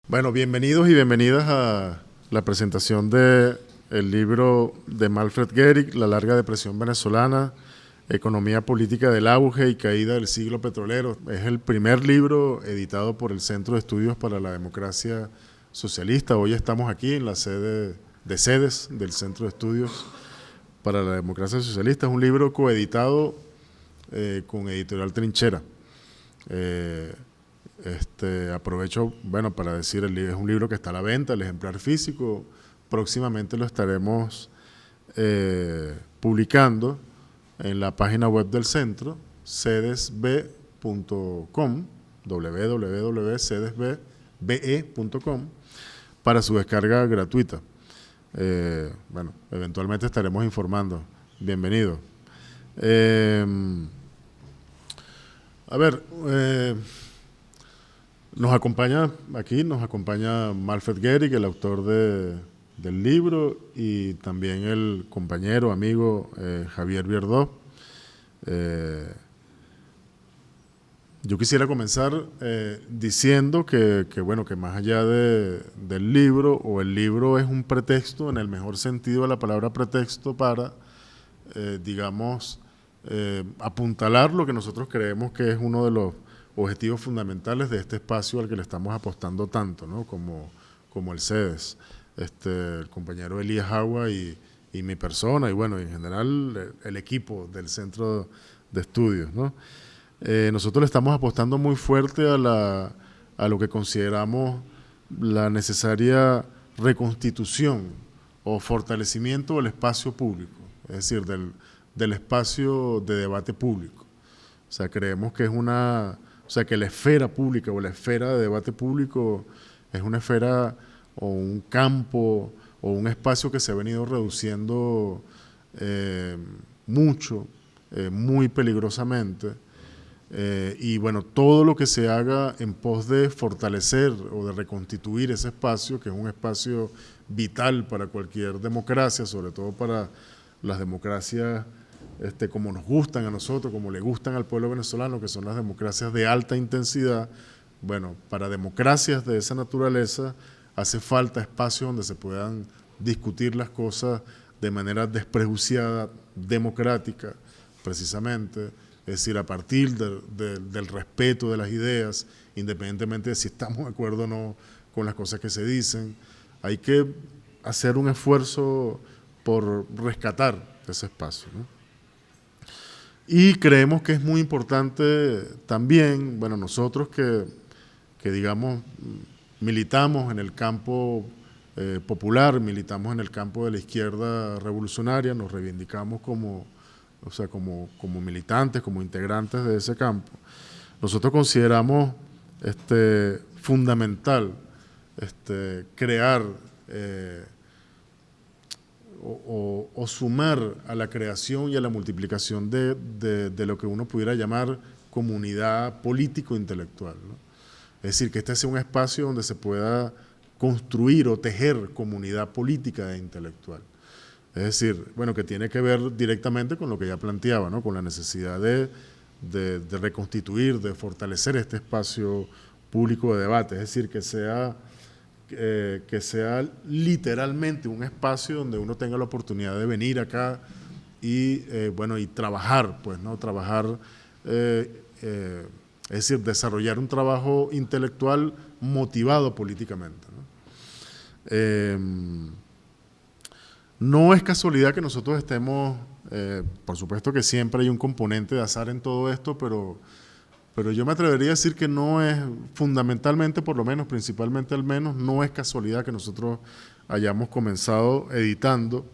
Bueno, bienvenidos y bienvenidas a la presentación de el libro de Manfred Gehrig, La larga depresión venezolana, economía política del auge y caída del siglo petrolero. Es el primer libro editado por el Centro de Estudios para la Democracia Socialista. Hoy estamos aquí en la sede de sedes del Centro de Estudios para la Democracia Socialista. Es un libro coeditado con Editorial Trinchera. Aprovecho, para decir, es un libro que está a la venta, el ejemplar físico. Próximamente lo estaremos publicando en la página web del centro, cedesb.com, www.cedesbe.com, para su descarga gratuita. Eventualmente estaremos informando. Bienvenido. Nos acompaña Manfred Gehrig, el autor del libro, y también el compañero, amigo Javier Bierdó. Yo quisiera comenzar diciendo que más allá del libro, o el libro es un pretexto, en el mejor sentido de la palabra pretexto, para, apuntalar lo que nosotros creemos que es uno de los objetivos fundamentales de este espacio al que le estamos apostando tanto, ¿no? como el CEDES, el compañero Elías Agua y mi persona, y en general el equipo del Centro de Estudios, ¿no? Nosotros le estamos apostando muy fuerte a lo que consideramos la necesaria reconstitución o fortalecimiento del espacio público, es decir, del espacio de debate público. O sea, creemos que que la esfera pública o la esfera de debate público es una esfera o un campo o un espacio que se ha venido reduciendo mucho, muy peligrosamente. Todo lo que se haga en pos de fortalecer o de reconstituir ese espacio, que es un espacio vital para cualquier democracia, sobre todo para las democracias como nos gustan a nosotros, como le gustan al pueblo venezolano, que son las democracias de alta intensidad. Para democracias de esa naturaleza hace falta espacios donde se puedan discutir las cosas de manera desprejuiciada, democrática, precisamente, es decir, a partir del respeto de las ideas, independientemente de si estamos de acuerdo o no con las cosas que se dicen. Hay que hacer un esfuerzo por rescatar ese espacio, ¿no? Y creemos que es muy importante también, nosotros que digamos, militamos en el campo popular, militamos en el campo de la izquierda revolucionaria, nos reivindicamos como militantes, como integrantes de ese campo. Nosotros consideramos fundamental crear o sumar a la creación y a la multiplicación de lo que uno pudiera llamar comunidad político-intelectual, ¿no? Es decir, que este sea un espacio donde se pueda construir o tejer comunidad política e intelectual. Es decir, que tiene que ver directamente con lo que ya planteaba, ¿no? Con la necesidad de reconstituir, de fortalecer este espacio público de debate, es decir, que sea literalmente un espacio donde uno tenga la oportunidad de venir acá y trabajar, ¿no? Trabajar, es decir, desarrollar un trabajo intelectual motivado políticamente, ¿no? No es casualidad que nosotros estemos, por supuesto que siempre hay un componente de azar en todo esto, pero yo me atrevería a decir que no es, fundamentalmente, por lo menos, principalmente al menos, no es casualidad que nosotros hayamos comenzado editando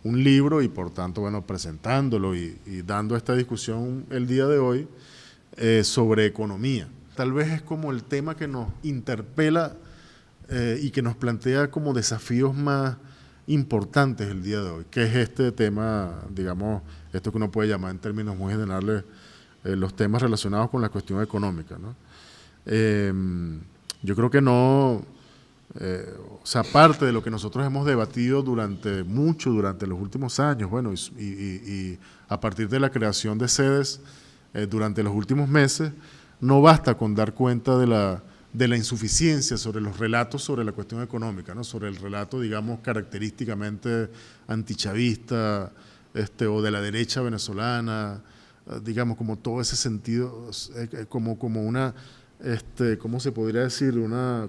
un libro y por tanto, presentándolo y dando esta discusión el día de hoy sobre economía. Tal vez es como el tema que nos interpela y que nos plantea como desafíos más importantes el día de hoy, que es este tema, digamos, esto que uno puede llamar en términos muy generales, los temas relacionados con la cuestión económica, ¿no? Yo creo que no, parte de lo que nosotros hemos debatido durante los últimos años, y a partir de la creación de sedes durante los últimos meses, no basta con dar cuenta de de la insuficiencia sobre los relatos sobre la cuestión económica, ¿no? Sobre el relato, digamos, característicamente antichavista, o de la derecha venezolana, digamos, como todo ese sentido, como una, ¿cómo se podría decir?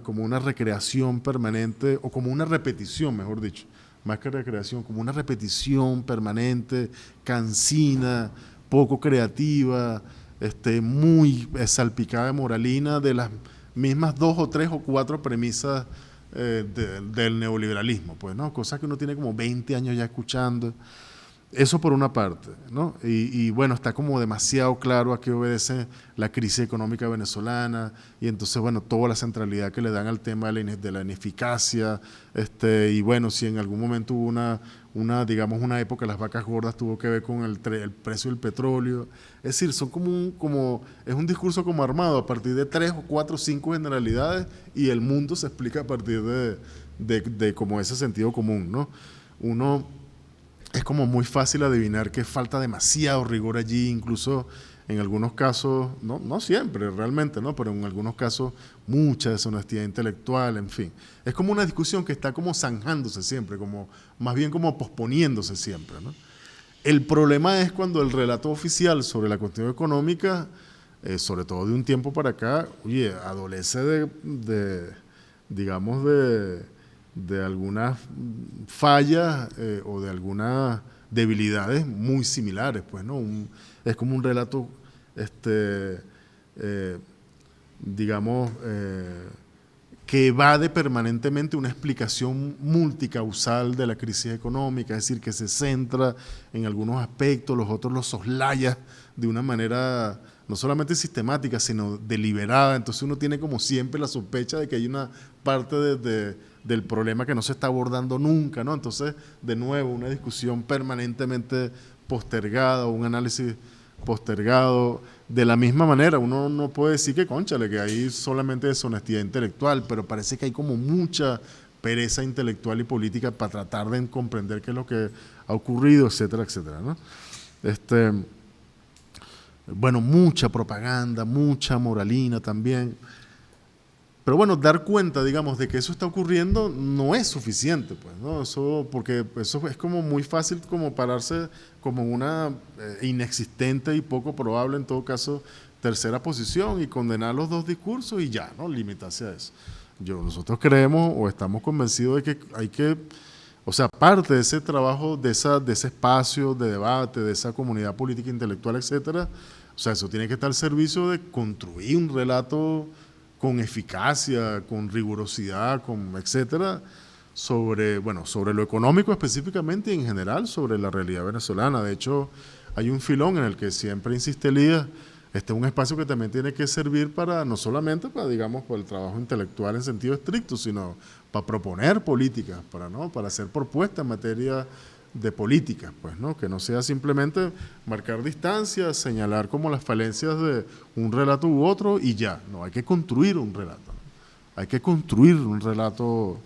Como una recreación permanente, o como una repetición, mejor dicho, más que recreación, como una repetición permanente, cansina, poco creativa, muy salpicada de moralina de las mismas 2 o 3 o 4 premisas del neoliberalismo, pues, ¿no? Cosas que uno tiene como 20 años ya escuchando. Eso por una parte, ¿no? Y bueno, está como demasiado claro a qué obedece la crisis económica venezolana, y entonces, bueno, toda la centralidad que le dan al tema de la ineficacia, y bueno, si en algún momento hubo digamos, una época las vacas gordas tuvo que ver con el precio del petróleo. Es decir, son es un discurso como armado a partir de 3 o 4 o 5 generalidades, y el mundo se explica a partir de como ese sentido común, ¿no? Es como muy fácil adivinar que falta demasiado rigor allí, incluso en algunos casos, no siempre realmente, ¿no? Pero en algunos casos mucha deshonestidad intelectual, en fin. Es como una discusión que está como zanjándose siempre, más bien como posponiéndose siempre, ¿no? El problema es cuando el relato oficial sobre la cuestión económica, sobre todo de un tiempo para acá, oye, adolece digamos, de algunas fallas o de algunas debilidades muy similares, pues, ¿no? Es como un relato, digamos, que evade permanentemente una explicación multicausal de la crisis económica, es decir, que se centra en algunos aspectos, los otros los soslaya de una manera no solamente sistemática, sino deliberada. Entonces uno tiene como siempre la sospecha de que hay una parte del problema que no se está abordando nunca, ¿no? Entonces, de nuevo, una discusión permanentemente postergada, un análisis postergado. De la misma manera, uno no puede decir que, cónchale, que hay solamente deshonestidad intelectual, pero parece que hay como mucha pereza intelectual y política para tratar de comprender qué es lo que ha ocurrido, etcétera, etcétera, ¿no? Bueno, mucha propaganda, mucha moralina también. Pero bueno, dar cuenta, digamos, de que eso está ocurriendo no es suficiente, pues, ¿no? Porque eso es como muy fácil como pararse como una inexistente y poco probable, en todo caso, tercera posición y condenar los dos discursos y ya, ¿no? Limitarse a eso. Nosotros creemos o estamos convencidos de que hay que, o sea, parte de ese trabajo, de ese espacio de debate, de esa comunidad política, intelectual, etcétera, o sea, eso tiene que estar al servicio de construir un relato con eficacia, con rigurosidad, etcétera, sobre lo económico específicamente y en general sobre la realidad venezolana. De hecho, hay un filón en el que siempre insiste Elías, este es un espacio que también tiene que servir para, no solamente para, digamos, para el trabajo intelectual en sentido estricto, sino para proponer políticas, para hacer propuestas en materia de políticas, pues, ¿no? Que no sea simplemente marcar distancias, señalar como las falencias de un relato u otro y ya. No, hay que construir un relato, ¿no? Hay que construir un relato,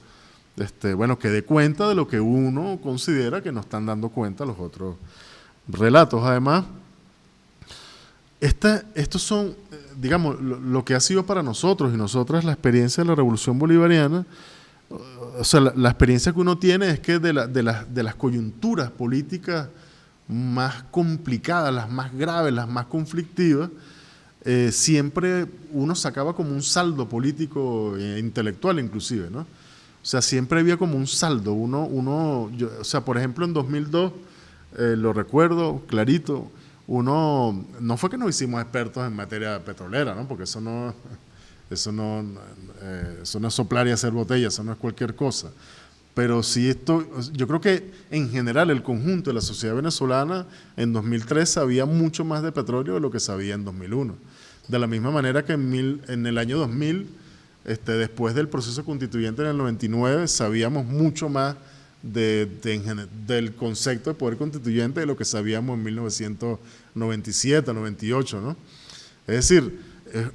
que dé cuenta de lo que uno considera que no están dando cuenta los otros relatos. Además, estos son, digamos, lo que ha sido para nosotros y nosotras la experiencia de la Revolución Bolivariana. O sea, la experiencia que uno tiene es que de las coyunturas políticas más complicadas, las más graves, las más conflictivas, siempre uno sacaba como un saldo político e intelectual inclusive, ¿no? O sea, siempre había como un saldo. O sea, por ejemplo, en 2002, lo recuerdo clarito, no fue que nos hicimos expertos en materia petrolera, ¿no? Porque eso no es soplar y hacer botellas, eso no es cualquier cosa. Pero sí yo creo que en general el conjunto de la sociedad venezolana en 2003 sabía mucho más de petróleo de lo que sabía en 2001. De la misma manera que en el año 2000, después del proceso constituyente en el 99, sabíamos mucho más del concepto de poder constituyente de lo que sabíamos en 1997, 98, ¿no? Es decir,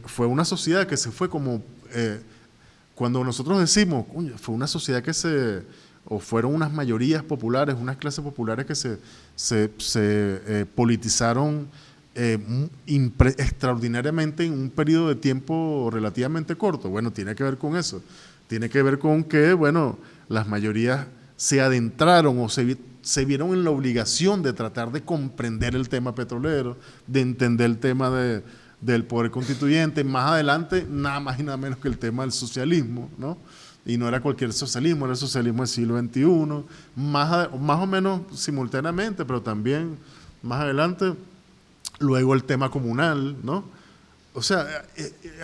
fue una sociedad que se fue como, cuando nosotros decimos, fue una sociedad o fueron unas mayorías populares, unas clases populares que se politizaron extraordinariamente en un periodo de tiempo relativamente corto. Bueno, tiene que ver con eso. Tiene que ver con que, bueno, las mayorías se adentraron o se vieron en la obligación de tratar de comprender el tema petrolero, de entender el tema del poder constituyente. Más adelante, nada más y nada menos que el tema del socialismo, ¿no? Y no era cualquier socialismo, era el socialismo del siglo XXI, más o menos simultáneamente, pero también más adelante. Luego el tema comunal, ¿no? O sea,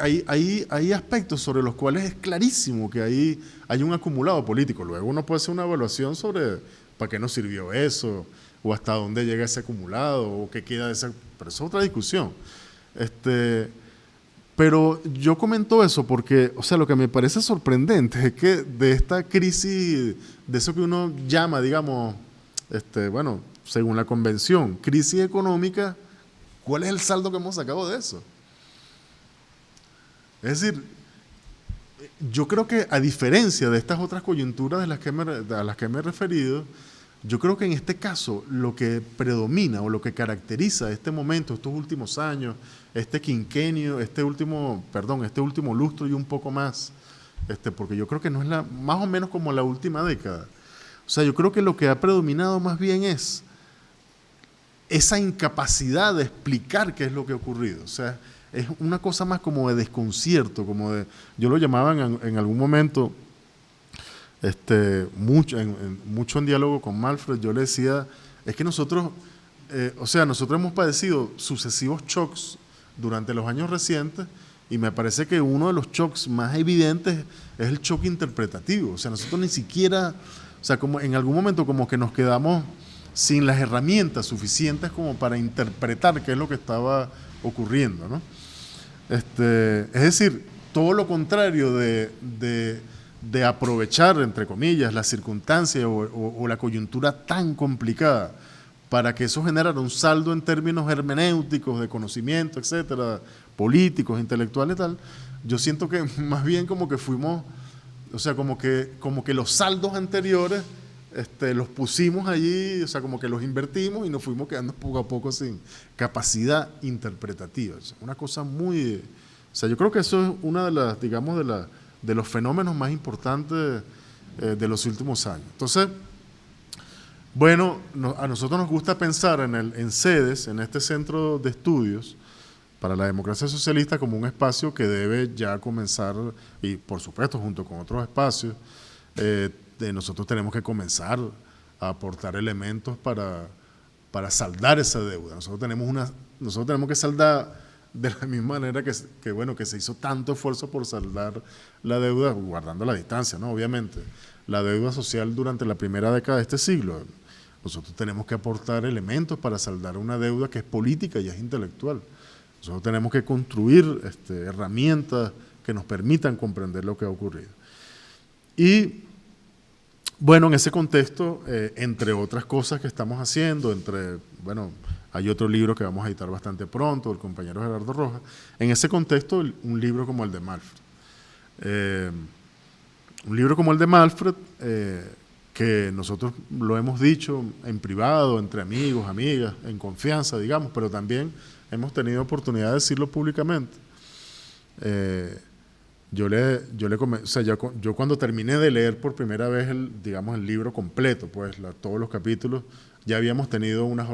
hay aspectos sobre los cuales es clarísimo que hay un acumulado político. Luego uno puede hacer una evaluación sobre para qué nos sirvió eso, o hasta dónde llega ese acumulado, o qué queda de esa. Pero eso es otra discusión. Pero yo comento eso porque, o sea, lo que me parece sorprendente es que de esta crisis, de eso que uno llama, digamos, bueno, según la convención, crisis económica, ¿cuál es el saldo que hemos sacado de eso? Es decir, yo creo que a diferencia de estas otras coyunturas a las que me he referido, yo creo que en este caso lo que predomina o lo que caracteriza este momento, estos últimos años, este quinquenio, este último lustro y un poco más, porque yo creo que no es más o menos como la última década. O sea, yo creo que lo que ha predominado más bien es esa incapacidad de explicar qué es lo que ha ocurrido. O sea, es una cosa más como de desconcierto, yo lo llamaba en algún momento, mucho en diálogo con Malfred, yo le decía, es que nosotros hemos padecido sucesivos shocks durante los años recientes, y me parece que uno de los shocks más evidentes es el shock interpretativo. O sea, nosotros ni siquiera, o sea, como en algún momento como que nos quedamos sin las herramientas suficientes como para interpretar qué es lo que estaba ocurriendo, ¿no? Es decir, todo lo contrario de aprovechar, entre comillas, las circunstancias o la coyuntura tan complicada para que eso generara un saldo en términos hermenéuticos, de conocimiento, etcétera, políticos, intelectuales, tal. Yo siento que más bien como que fuimos, o sea, como que los saldos anteriores los pusimos allí, o sea, como que los invertimos y nos fuimos quedando poco a poco sin capacidad interpretativa. O sea, una cosa muy... O sea, yo creo que eso es una de las, digamos, de los fenómenos más importantes de los últimos años. Entonces, bueno, a nosotros nos gusta pensar en CEDES, en este centro de estudios para la democracia socialista, como un espacio que debe ya comenzar, y por supuesto junto con otros espacios, nosotros tenemos que comenzar a aportar elementos para saldar esa deuda. Nosotros tenemos que saldar de la misma manera que se hizo tanto esfuerzo por saldar la deuda, guardando la distancia, ¿no? Obviamente, la deuda social durante la primera década de este siglo. Nosotros tenemos que aportar elementos para saldar una deuda que es política y es intelectual. Nosotros tenemos que construir herramientas que nos permitan comprender lo que ha ocurrido. Y bueno, en ese contexto, entre otras cosas que estamos haciendo, hay otro libro que vamos a editar bastante pronto, del compañero Gerardo Rojas. En ese contexto, un libro como el de Malfred. Un libro como el de Malfred, que nosotros lo hemos dicho en privado, entre amigos, amigas, en confianza, digamos, pero también hemos tenido oportunidad de decirlo públicamente. Yo cuando terminé de leer por primera vez el libro completo, pues todos los capítulos, ya habíamos tenido unas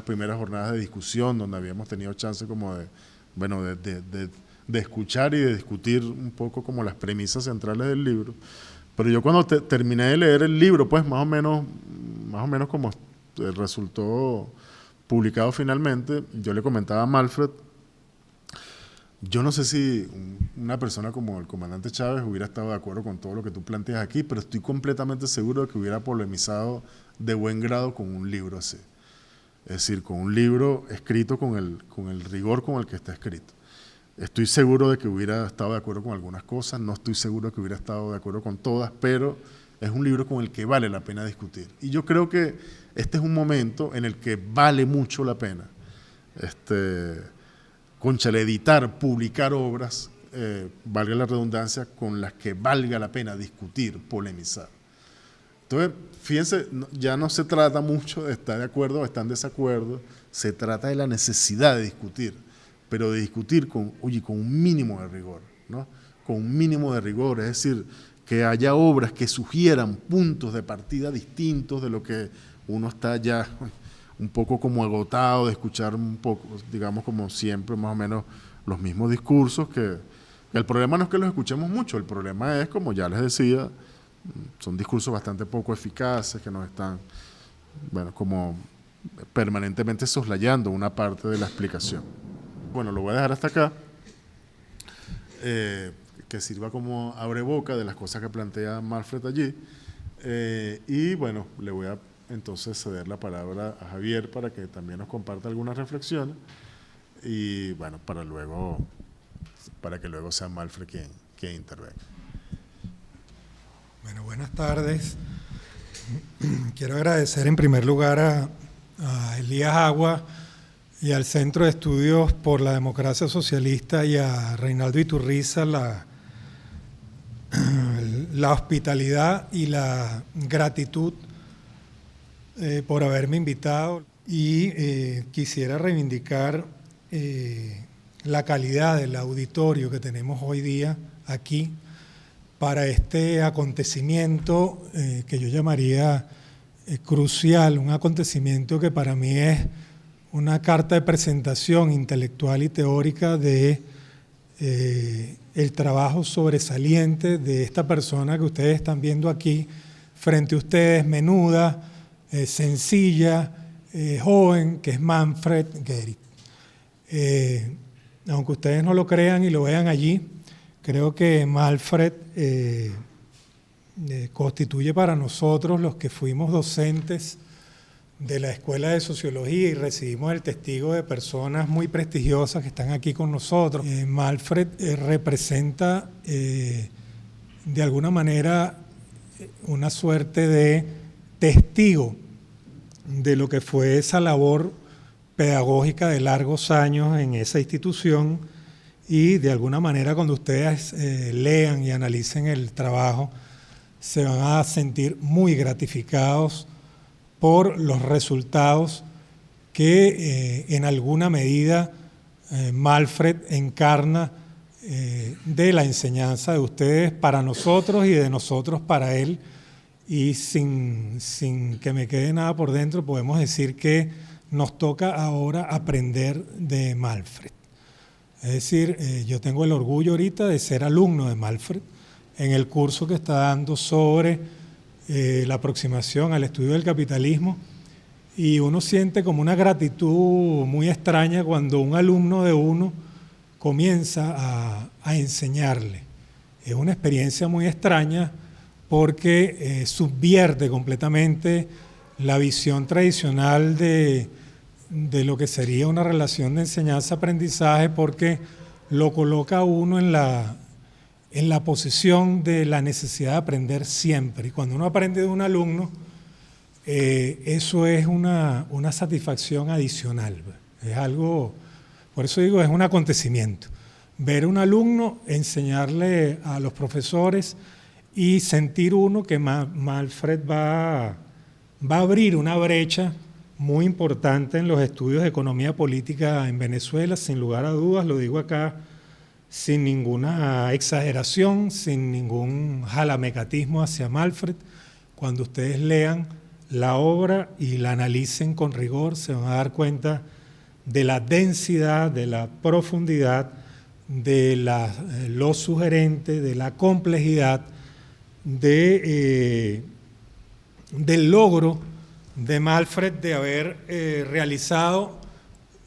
primeras jornadas de discusión donde habíamos tenido chance como de escuchar y de discutir un poco como las premisas centrales del libro. Pero yo cuando terminé de leer el libro, pues más o menos como resultó publicado finalmente, yo le comentaba a Malfred, yo no sé si una persona como el comandante Chávez hubiera estado de acuerdo con todo lo que tú planteas aquí, pero estoy completamente seguro de que hubiera polemizado de buen grado con un libro así. Es decir, con un libro escrito con el rigor con el que está escrito. Estoy seguro de que hubiera estado de acuerdo con algunas cosas, no estoy seguro de que hubiera estado de acuerdo con todas, pero es un libro con el que vale la pena discutir. Y yo creo que este es un momento en el que vale mucho la pena editar, publicar obras, valga la redundancia, con las que valga la pena discutir, polemizar. Entonces, fíjense, ya no se trata mucho de estar de acuerdo o estar en desacuerdo, se trata de la necesidad de discutir, pero de discutir con un mínimo de rigor, ¿no? Con un mínimo de rigor, es decir, que haya obras que sugieran puntos de partida distintos de lo que uno está ya un poco como agotado de escuchar un poco, digamos como siempre, más o menos los mismos discursos, que el problema no es que los escuchemos mucho, el problema es, como ya les decía, son discursos bastante poco eficaces que nos están, bueno, como permanentemente soslayando una parte de la explicación. Bueno, lo voy a dejar hasta acá, que sirva como abreboca de las cosas que plantea Malfred allí, y bueno, le voy a entonces ceder la palabra a Javier para que también nos comparta algunas reflexiones, y bueno, para que luego sea Malfred quien intervenga. Bueno, buenas tardes. Quiero agradecer en primer lugar a Elías Agua y al Centro de Estudios por la Democracia Socialista y a Reinaldo Iturriza la hospitalidad y la gratitud por haberme invitado, y quisiera reivindicar la calidad del auditorio que tenemos hoy día aquí para este acontecimiento que yo llamaría crucial, un acontecimiento que para mí es una carta de presentación intelectual y teórica de el trabajo sobresaliente de esta persona que ustedes están viendo aquí frente a ustedes, menuda, sencilla, joven, que es Manfred Gehrig. Aunque ustedes no lo crean y lo vean allí, creo que Manfred constituye para nosotros, los que fuimos docentes de la Escuela de Sociología y recibimos el testigo de personas muy prestigiosas que están aquí con nosotros. Manfred representa de alguna manera una suerte de testigo de lo que fue esa labor pedagógica de largos años en esa institución, y de alguna manera cuando ustedes lean y analicen el trabajo se van a sentir muy gratificados por los resultados que en alguna medida Manfred encarna de la enseñanza de ustedes para nosotros y de nosotros para él. Y sin que me quede nada por dentro, podemos decir que nos toca ahora aprender de Manfred. Es decir, yo tengo el orgullo ahorita de ser alumno de Manfred en el curso que está dando sobre la aproximación al estudio del capitalismo, y uno siente como una gratitud muy extraña cuando un alumno de uno comienza a enseñarle. Es una experiencia muy extraña porque subvierte completamente la visión tradicional de lo que sería una relación de enseñanza-aprendizaje, porque lo coloca a uno en la posición de la necesidad de aprender siempre. Y cuando uno aprende de un alumno, eso es una satisfacción adicional. Es algo, por eso digo, es un acontecimiento. Ver a un alumno enseñarle a los profesores y sentir uno que Manfred va a abrir una brecha muy importante en los estudios de economía política en Venezuela, sin lugar a dudas, lo digo acá sin ninguna exageración, sin ningún jalamecatismo hacia Manfred. Cuando ustedes lean la obra y la analicen con rigor, se van a dar cuenta de la densidad, de la profundidad, de lo sugerente, de la complejidad, del logro de Manfred de haber realizado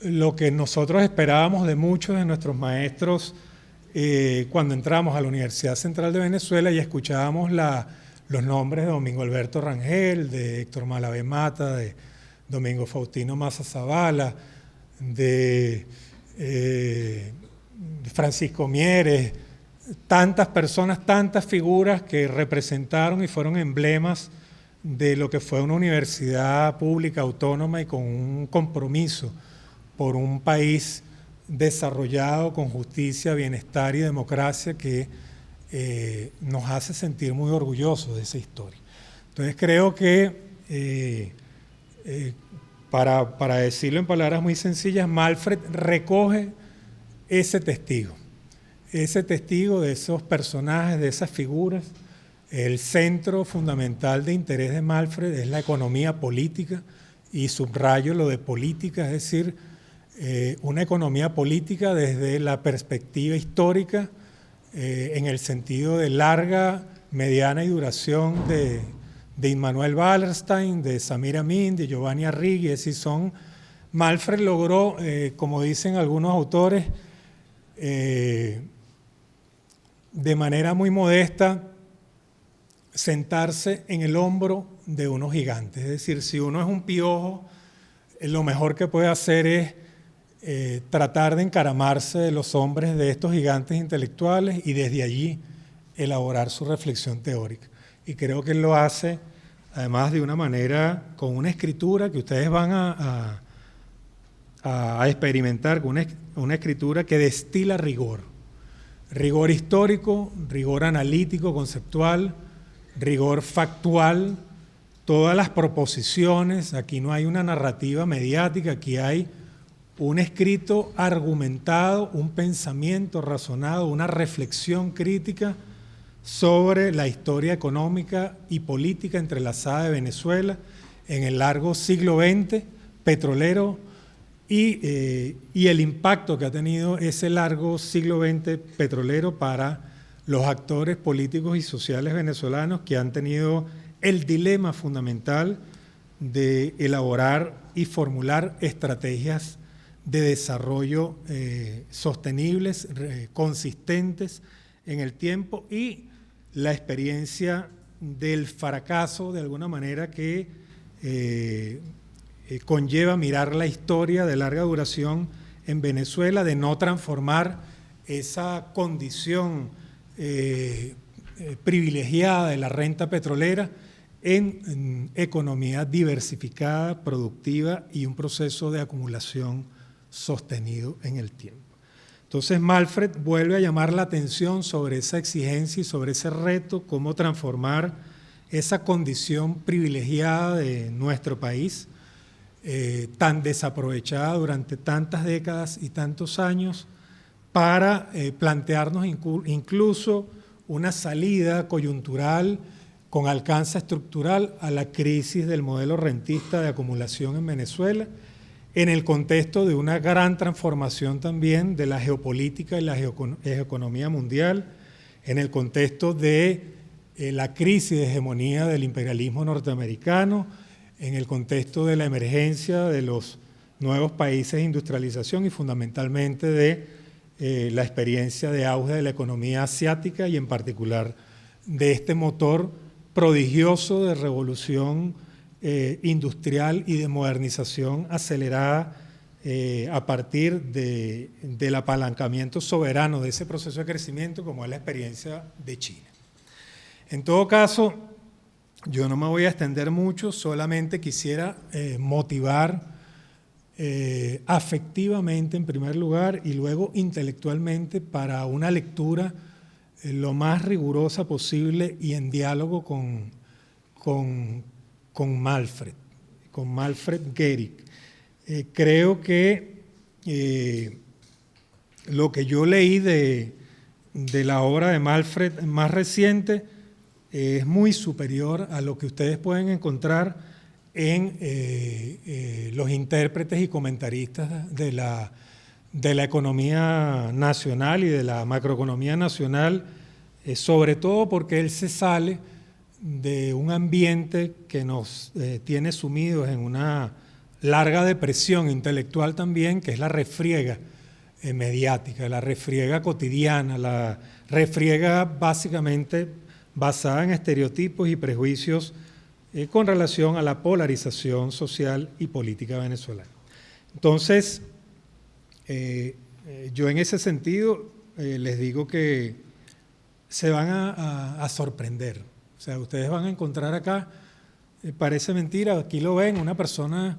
lo que nosotros esperábamos de muchos de nuestros maestros cuando entramos a la Universidad Central de Venezuela y escuchábamos los nombres de Domingo Alberto Rangel, de Héctor Malabé Mata, de Domingo Faustino Maza Zavala, de Francisco Mieres, tantas personas, tantas figuras que representaron y fueron emblemas de lo que fue una universidad pública, autónoma y con un compromiso por un país desarrollado con justicia, bienestar y democracia que nos hace sentir muy orgullosos de esa historia. Entonces creo que, para decirlo en palabras muy sencillas, Malfred recoge ese testigo de esos personajes, de esas figuras. El centro fundamental de interés de Malfred es la economía política, y subrayo lo de política, es decir, una economía política desde la perspectiva histórica, en el sentido de larga, mediana y duración de Immanuel Wallerstein, de Samir Amin, de Giovanni Arrighi. Es decir, Malfred logró, como dicen algunos autores, de manera muy modesta, sentarse en el hombro de unos gigantes. Es decir, si uno es un piojo, lo mejor que puede hacer es tratar de encaramarse de los hombres de estos gigantes intelectuales y desde allí elaborar su reflexión teórica. Y creo que él lo hace, además, de una manera, con una escritura que ustedes van a experimentar, con una escritura que destila rigor histórico, rigor analítico, conceptual, rigor factual, todas las proposiciones. Aquí no hay una narrativa mediática, aquí hay un escrito argumentado, un pensamiento razonado, una reflexión crítica sobre la historia económica y política entrelazada de Venezuela en el largo siglo XX petrolero, y el impacto que ha tenido ese largo siglo XX petrolero para los actores políticos y sociales venezolanos, que han tenido el dilema fundamental de elaborar y formular estrategias de desarrollo sostenibles, consistentes en el tiempo, y la experiencia del fracaso, de alguna manera, que conlleva mirar la historia de larga duración en Venezuela, de no transformar esa condición privilegiada de la renta petrolera en economía diversificada, productiva y un proceso de acumulación sostenido en el tiempo. Entonces Malfred vuelve a llamar la atención sobre esa exigencia y sobre ese reto, cómo transformar esa condición privilegiada de nuestro país, tan desaprovechada durante tantas décadas y tantos años, para plantearnos incluso una salida coyuntural con alcance estructural a la crisis del modelo rentista de acumulación en Venezuela, en el contexto de una gran transformación también de la geopolítica y la geoeconomía mundial, en el contexto de la crisis de hegemonía del imperialismo norteamericano, en el contexto de la emergencia de los nuevos países de industrialización y fundamentalmente de la experiencia de auge de la economía asiática, y en particular de este motor prodigioso de revolución industrial y de modernización acelerada a partir del apalancamiento soberano de ese proceso de crecimiento, como es la experiencia de China. En todo caso, yo no me voy a extender mucho, solamente quisiera motivar afectivamente en primer lugar y luego intelectualmente para una lectura lo más rigurosa posible y en diálogo con Malfred Gehrig. Creo que lo que yo leí de la obra de Malfred más reciente es muy superior a lo que ustedes pueden encontrar en los intérpretes y comentaristas de la economía nacional y de la macroeconomía nacional, sobre todo porque él se sale de un ambiente que nos tiene sumidos en una larga depresión intelectual también, que es la refriega mediática, la refriega cotidiana, la refriega básicamente basada en estereotipos y prejuicios con relación a la polarización social y política venezolana. Entonces, yo en ese sentido les digo que se van a sorprender. O sea, ustedes van a encontrar acá, parece mentira, aquí lo ven, una persona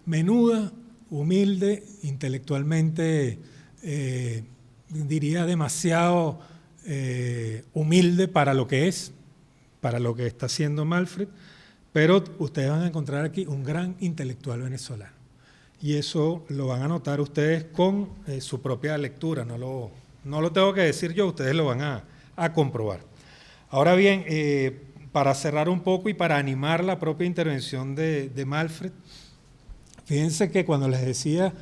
menuda, humilde, intelectualmente, diría demasiado humilde para lo que es, para lo que está haciendo Malfred, pero ustedes van a encontrar aquí un gran intelectual venezolano. Y eso lo van a notar ustedes con su propia lectura, no lo tengo que decir yo, ustedes lo van a comprobar. Ahora bien, para cerrar un poco y para animar la propia intervención de Malfred, fíjense que cuando les decía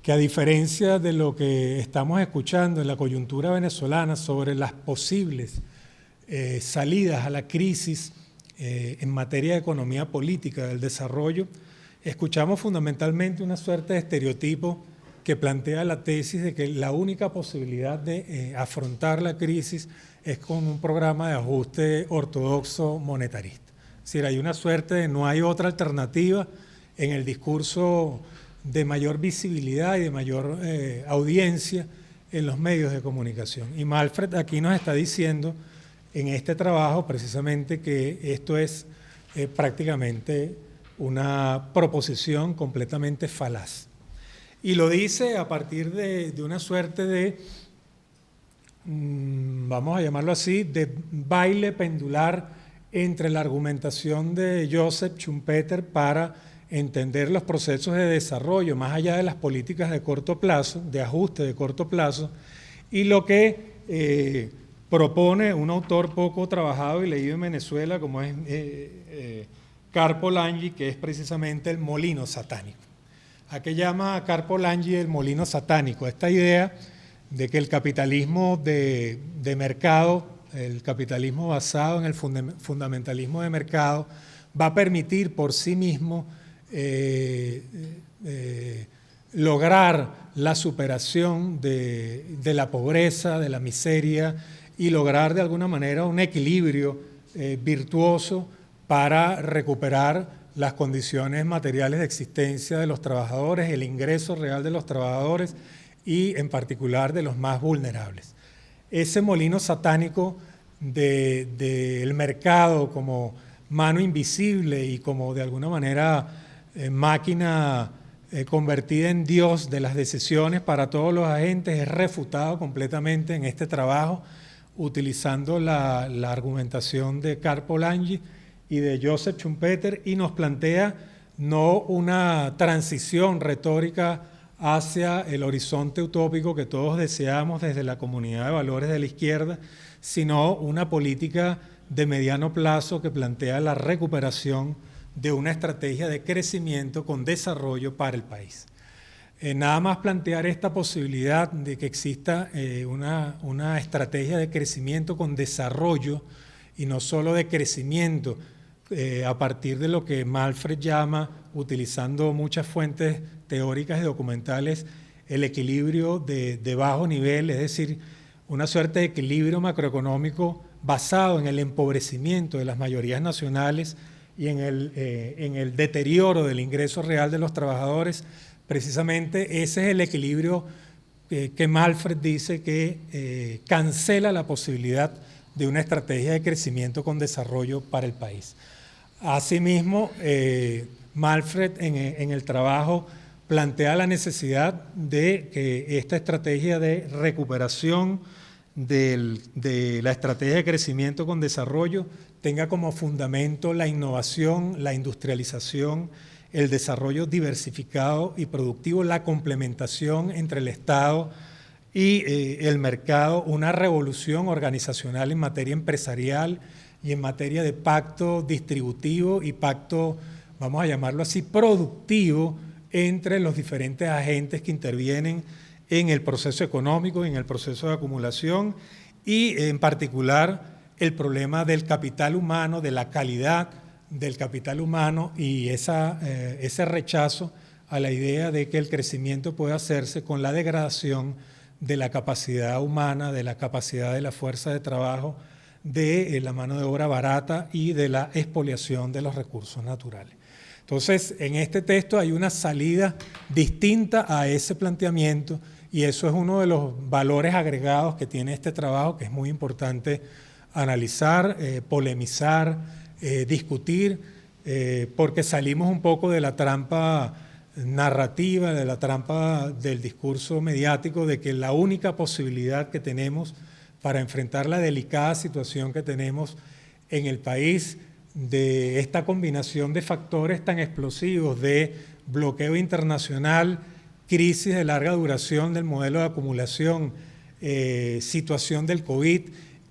que a diferencia de lo que estamos escuchando en la coyuntura venezolana sobre las posibles salidas a la crisis en materia de economía política, del desarrollo, escuchamos fundamentalmente una suerte de estereotipo que plantea la tesis de que la única posibilidad de afrontar la crisis es con un programa de ajuste ortodoxo monetarista. Es decir, hay una suerte de no hay otra alternativa en el discurso de mayor visibilidad y de mayor audiencia en los medios de comunicación. Y Malfred aquí nos está diciendo en este trabajo precisamente que esto es prácticamente una proposición completamente falaz. Y lo dice a partir de una suerte de, vamos a llamarlo así, de baile pendular entre la argumentación de Joseph Schumpeter para entender los procesos de desarrollo más allá de las políticas de corto plazo, de ajuste de corto plazo, y lo que propone un autor poco trabajado y leído en Venezuela como es Karl Polanyi, que es precisamente el molino satánico. ¿A qué llama Karl Polanyi el molino satánico? Esta idea de que el capitalismo de mercado, el capitalismo basado en el fundamentalismo de mercado, va a permitir por sí mismo lograr la superación de la pobreza, de la miseria y lograr de alguna manera un equilibrio virtuoso para recuperar las condiciones materiales de existencia de los trabajadores, el ingreso real de los trabajadores y en particular de los más vulnerables. Ese molino satánico del mercado como mano invisible y como de alguna manera máquina convertida en Dios de las decisiones para todos los agentes es refutado completamente en este trabajo utilizando la argumentación de Karl Polanyi y de Joseph Schumpeter y nos plantea no una transición retórica hacia el horizonte utópico que todos deseamos desde la comunidad de valores de la izquierda, sino una política de mediano plazo que plantea la recuperación de una estrategia de crecimiento con desarrollo para el país. Nada más plantear esta posibilidad de que exista una estrategia de crecimiento con desarrollo y no solo de crecimiento a partir de lo que Malfred llama, utilizando muchas fuentes teóricas y documentales, el equilibrio de bajo nivel, es decir, una suerte de equilibrio macroeconómico basado en el empobrecimiento de las mayorías nacionales y en el deterioro del ingreso real de los trabajadores. Precisamente ese es el equilibrio que Malfred dice que cancela la posibilidad de una estrategia de crecimiento con desarrollo para el país. Asimismo, Malfred en el trabajo plantea la necesidad de que esta estrategia de recuperación de la estrategia de crecimiento con desarrollo tenga como fundamento la innovación, la industrialización, el desarrollo diversificado y productivo, la complementación entre el Estado y el mercado, una revolución organizacional en materia empresarial y en materia de pacto distributivo y pacto, vamos a llamarlo así, productivo entre los diferentes agentes que intervienen en el proceso económico y en el proceso de acumulación y en particular el problema del capital humano, de la calidad del capital humano y ese rechazo a la idea de que el crecimiento puede hacerse con la degradación de la capacidad humana, de la capacidad de la fuerza de trabajo, de la mano de obra barata y de la expoliación de los recursos naturales. Entonces, en este texto hay una salida distinta a ese planteamiento y eso es uno de los valores agregados que tiene este trabajo, que es muy importante analizar, polemizar, discutir, porque salimos un poco de la trampa narrativa, de la trampa del discurso mediático, de que la única posibilidad que tenemos para enfrentar la delicada situación que tenemos en el país de esta combinación de factores tan explosivos de bloqueo internacional, crisis de larga duración del modelo de acumulación, situación del COVID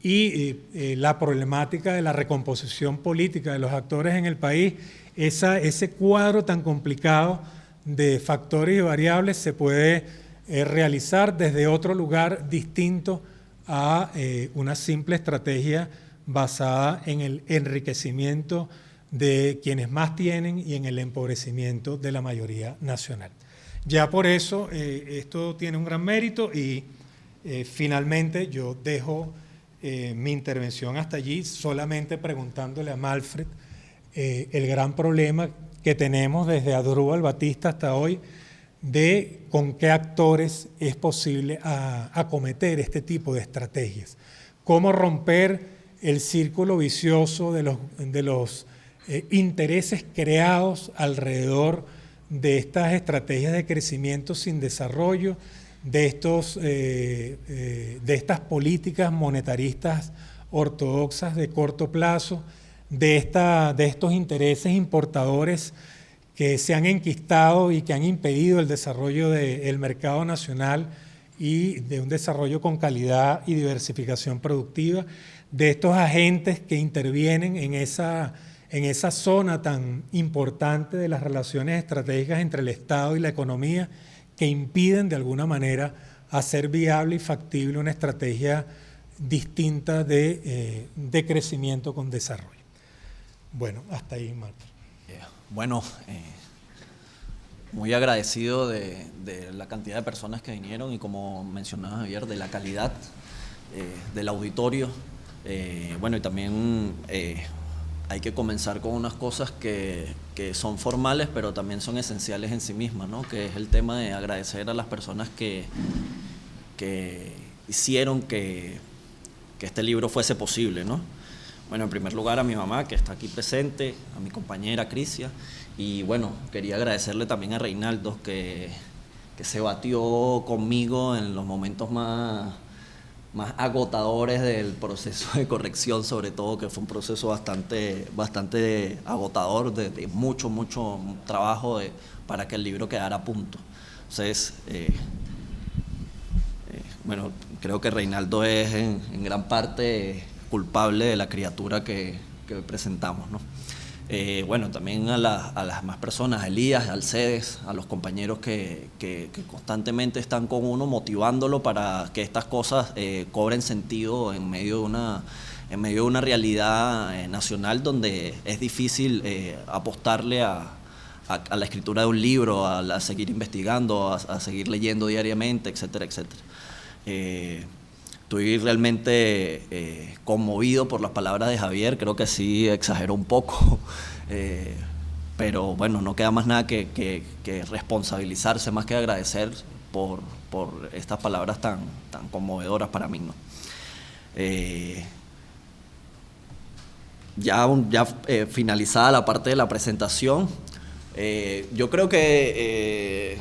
y la problemática de la recomposición política de los actores en el país, ese cuadro tan complicado de factores y variables se puede realizar desde otro lugar distinto a una simple estrategia basada en el enriquecimiento de quienes más tienen y en el empobrecimiento de la mayoría nacional. Ya por eso esto tiene un gran mérito y finalmente yo dejo mi intervención hasta allí, solamente preguntándole a Malfred el gran problema que tenemos desde Adrúbal Batista hasta hoy de con qué actores es posible acometer este tipo de estrategias. Cómo romper el círculo vicioso de los intereses creados alrededor de estas estrategias de crecimiento sin desarrollo, de estas políticas monetaristas ortodoxas de corto plazo, de estos intereses importadores que se han enquistado y que han impedido el desarrollo del mercado nacional y de un desarrollo con calidad y diversificación productiva, de estos agentes que intervienen en esa zona tan importante de las relaciones estratégicas entre el Estado y la economía, que impiden de alguna manera hacer viable y factible una estrategia distinta de crecimiento con desarrollo. Bueno, hasta ahí, Marco. Bueno, muy agradecido de la cantidad de personas que vinieron y, como mencionaba Javier, de la calidad del auditorio. Bueno, y también hay que comenzar con unas cosas que son formales, pero también son esenciales en sí mismas, ¿no? Que es el tema de agradecer a las personas que hicieron que este libro fuese posible, ¿no? Bueno, en primer lugar a mi mamá, que está aquí presente, a mi compañera Crisia, y bueno, quería agradecerle también a Reinaldo, que se batió conmigo en los momentos más agotadores del proceso de corrección, sobre todo, que fue un proceso bastante agotador, de mucho trabajo para que el libro quedara a punto. Entonces, bueno, creo que Reinaldo es en gran parte culpable de la criatura que hoy presentamos, ¿no? Bueno, también a las más personas, a Elías, a Alcedes, a los compañeros que constantemente están con uno, motivándolo para que estas cosas cobren sentido en medio de una realidad nacional donde es difícil apostarle a la escritura de un libro, a seguir investigando, a seguir leyendo diariamente, etcétera, etcétera. Estoy realmente conmovido por las palabras de Javier, creo que sí exageró un poco, pero bueno, no queda más nada que responsabilizarse, más que agradecer por estas palabras tan conmovedoras para mí, ¿no? Ya finalizada la parte de la presentación, yo creo que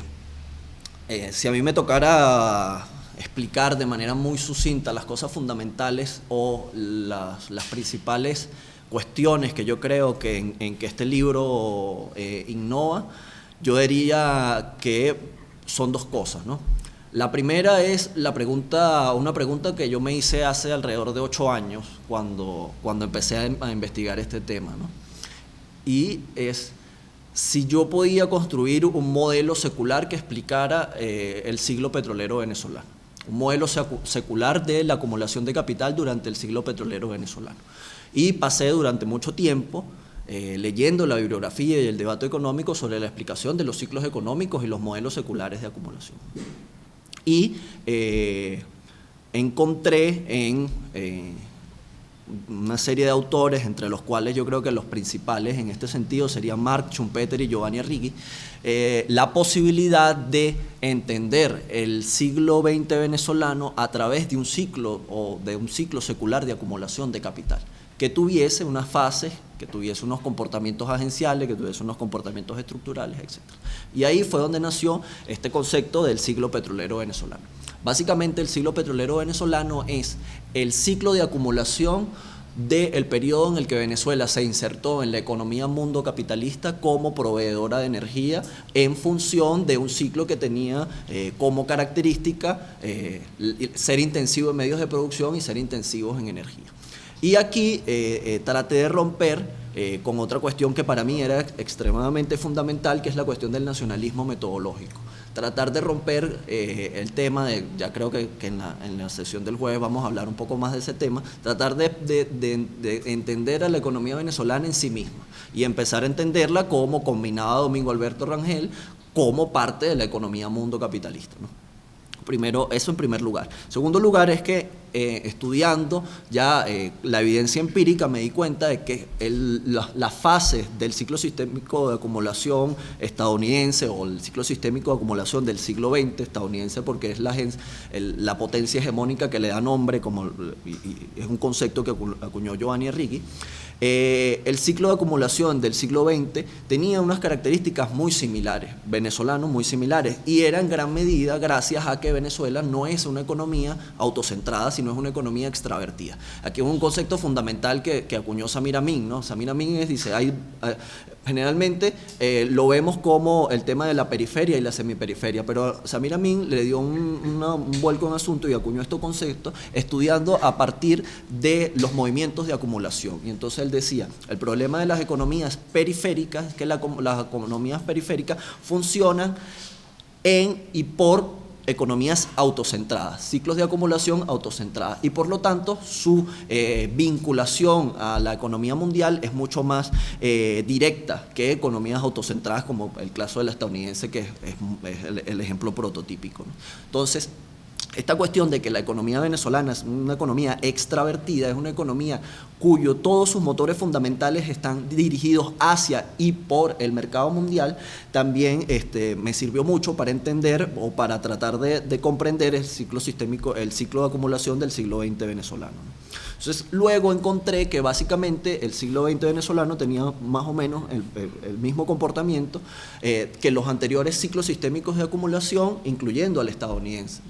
si a mí me tocara explicar de manera muy sucinta las cosas fundamentales o las principales cuestiones que yo creo que en que este libro innova, yo diría que son dos cosas, ¿no? La primera es una pregunta que yo me hice hace alrededor de 8 años cuando empecé a investigar este tema, ¿no? Y es si yo podía construir un modelo secular que explicara el ciclo petrolero venezolano. Un modelo secular de la acumulación de capital durante el ciclo petrolero venezolano. Y pasé durante mucho tiempo leyendo la bibliografía y el debate económico sobre la explicación de los ciclos económicos y los modelos seculares de acumulación. Y encontré en una serie de autores, entre los cuales yo creo que los principales en este sentido serían Marc Schumpeter y Giovanni Arrighi, la posibilidad de entender el siglo XX venezolano a través de un ciclo secular de acumulación de capital, que tuviese unas fases, que tuviese unos comportamientos agenciales, que tuviese unos comportamientos estructurales, etc. Y ahí fue donde nació este concepto del ciclo petrolero venezolano. Básicamente el ciclo petrolero venezolano es el ciclo de acumulación del periodo en el que Venezuela se insertó en la economía mundo capitalista como proveedora de energía en función de un ciclo que tenía como característica ser intensivo en medios de producción y ser intensivos en energía. Y aquí traté de romper con otra cuestión que para mí era extremadamente fundamental, que es la cuestión del nacionalismo metodológico. Tratar de romper el tema de, ya creo que en la sesión del jueves vamos a hablar un poco más de ese tema, tratar de entender a la economía venezolana en sí misma y empezar a entenderla como combinada Domingo Alberto Rangel como parte de la economía mundo capitalista, ¿no? Primero, eso en primer lugar. Segundo lugar es que estudiando ya la evidencia empírica me di cuenta de que las fases del ciclo sistémico de acumulación estadounidense o el ciclo sistémico de acumulación del siglo XX estadounidense, porque es la potencia hegemónica que le da nombre, y es un concepto que acuñó Giovanni Arrighi. El ciclo de acumulación del siglo XX tenía unas características muy similares, venezolanos muy similares, y era en gran medida gracias a que Venezuela no es una economía autocentrada, sino es una economía extravertida. Aquí es un concepto fundamental que acuñó Samir Amin, ¿no? Samir Amin dice, generalmente lo vemos como el tema de la periferia y la semiperiferia, pero Samir Amin le dio un vuelco en asunto y acuñó estos conceptos estudiando a partir de los movimientos de acumulación. Y entonces él decía, el problema de las economías periféricas es que las economías periféricas funcionan en y por economías autocentradas, ciclos de acumulación autocentradas, y por lo tanto su vinculación a la economía mundial es mucho más directa que economías autocentradas como el caso de la estadounidense, que es el ejemplo prototípico, ¿no? Entonces, esta cuestión de que la economía venezolana es una economía extravertida, es una economía cuyo todos sus motores fundamentales están dirigidos hacia y por el mercado mundial, también me sirvió mucho para entender o para tratar de comprender el ciclo sistémico, el ciclo de acumulación del siglo XX venezolano. Entonces, luego encontré que básicamente el siglo XX venezolano tenía más o menos el mismo comportamiento que los anteriores ciclos sistémicos de acumulación, incluyendo al estadounidense,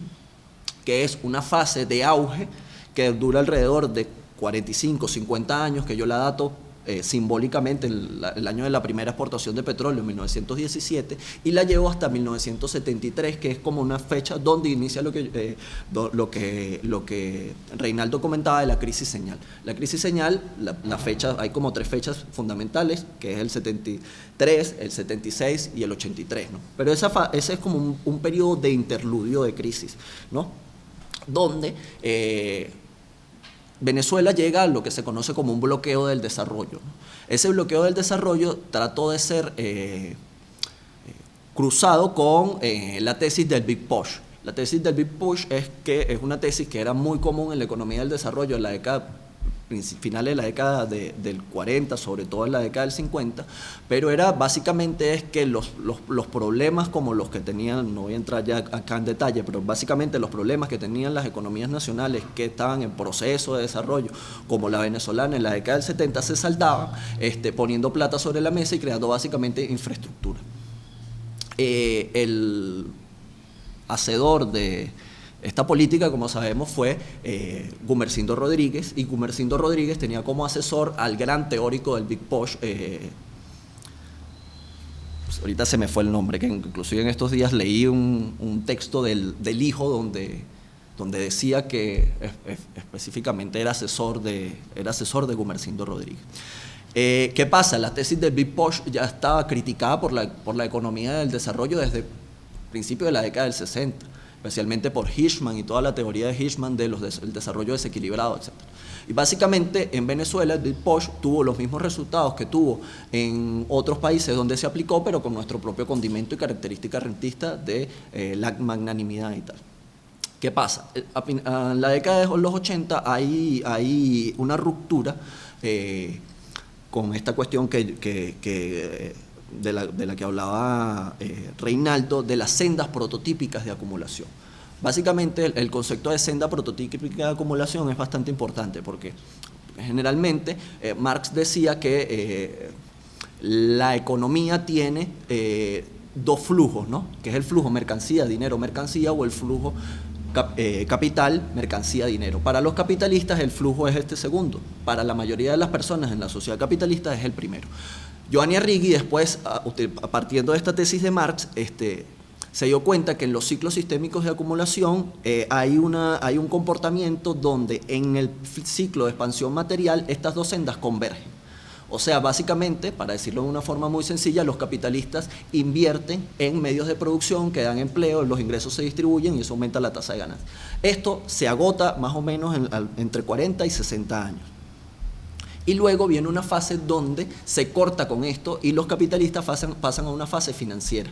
que es una fase de auge que dura alrededor de 45, 50 años, que yo la dato simbólicamente el año de la primera exportación de petróleo, en 1917, y la llevo hasta 1973, que es como una fecha donde inicia lo que Reinaldo comentaba de la crisis señal. La crisis señal, la fecha, hay como 3 fechas fundamentales, que es el 73, el 76 y el 83, ¿no? Pero ese es como un periodo de interludio de crisis, ¿no? Donde Venezuela llega a lo que se conoce como un bloqueo del desarrollo, ¿no? Ese bloqueo del desarrollo trató de ser cruzado con la tesis del Big Push. La tesis del Big Push es una tesis que era muy común en la economía del desarrollo en la década, finales de la década del 40, sobre todo en la década del 50, pero era básicamente es que los problemas como los que tenían, no voy a entrar ya acá en detalle, pero básicamente los problemas que tenían las economías nacionales que estaban en proceso de desarrollo, como la venezolana en la década del 70, se saldaban poniendo plata sobre la mesa y creando básicamente infraestructura. El hacedor de esta política, como sabemos, fue Gumersindo Rodríguez, y Gumersindo Rodríguez tenía como asesor al gran teórico del Big Push, pues ahorita se me fue el nombre, que inclusive en estos días leí un texto del hijo donde decía que específicamente era asesor de Gumersindo Rodríguez. ¿Qué pasa? La tesis del Big Push ya estaba criticada por la economía del desarrollo desde principios de la década del 60, especialmente por Hirschman y toda la teoría de Hirschman del desarrollo desequilibrado, etc. Y básicamente en Venezuela el Big Push tuvo los mismos resultados que tuvo en otros países donde se aplicó, pero con nuestro propio condimento y característica rentista de la magnanimidad y tal. ¿Qué pasa? En la década de los 80 hay una ruptura con esta cuestión de la que hablaba Reinaldo, de las sendas prototípicas de acumulación. Básicamente el concepto de senda prototípica de acumulación es bastante importante porque generalmente Marx decía que la economía tiene 2 flujos, ¿no? Que es el flujo mercancía, dinero, mercancía, o el flujo capital, mercancía, dinero. Para los capitalistas el flujo es este segundo. Para la mayoría de las personas en la sociedad capitalista es el primero. Giovanni Arrighi después, partiendo de esta tesis de Marx, se dio cuenta que en los ciclos sistémicos de acumulación hay un comportamiento donde en el ciclo de expansión material estas dos sendas convergen. O sea, básicamente, para decirlo de una forma muy sencilla, los capitalistas invierten en medios de producción que dan empleo, los ingresos se distribuyen y eso aumenta la tasa de ganancia. Esto se agota más o menos entre 40 y 60 años. Y luego viene una fase donde se corta con esto y los capitalistas pasan a una fase financiera.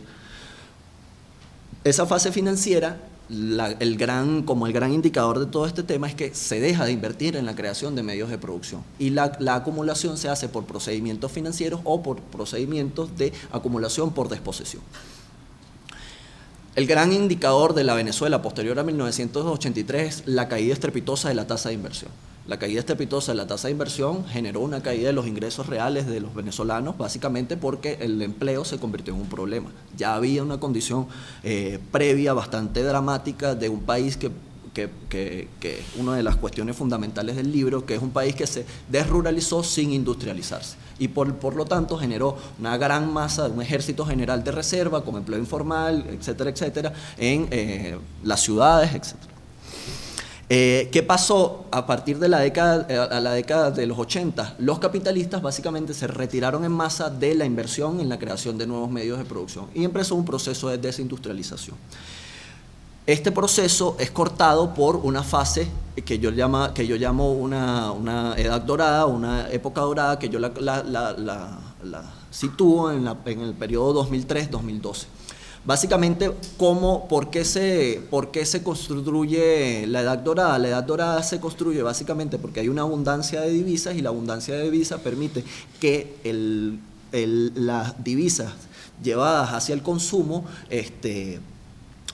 Esa fase financiera, el gran indicador de todo este tema es que se deja de invertir en la creación de medios de producción y la acumulación se hace por procedimientos financieros o por procedimientos de acumulación por desposesión. El gran indicador de la Venezuela posterior a 1983 es la caída estrepitosa de la tasa de inversión. La caída estrepitosa de la tasa de inversión generó una caída de los ingresos reales de los venezolanos, básicamente porque el empleo se convirtió en un problema. Ya había una condición previa bastante dramática de un país que una de las cuestiones fundamentales del libro, que es un país que se desruralizó sin industrializarse y por lo tanto generó una gran masa, un ejército general de reserva con empleo informal, etcétera, etcétera, en las ciudades, etcétera. ¿Qué pasó a partir de la década de los 80? Los capitalistas básicamente se retiraron en masa de la inversión en la creación de nuevos medios de producción y empezó un proceso de desindustrialización. Este proceso es cortado por una fase que yo llamo una edad dorada, una época dorada, que yo la sitúo en el periodo 2003-2012. Básicamente, ¿por qué se construye la edad dorada? La edad dorada se construye básicamente porque hay una abundancia de divisas y la abundancia de divisas permite que las divisas llevadas hacia el consumo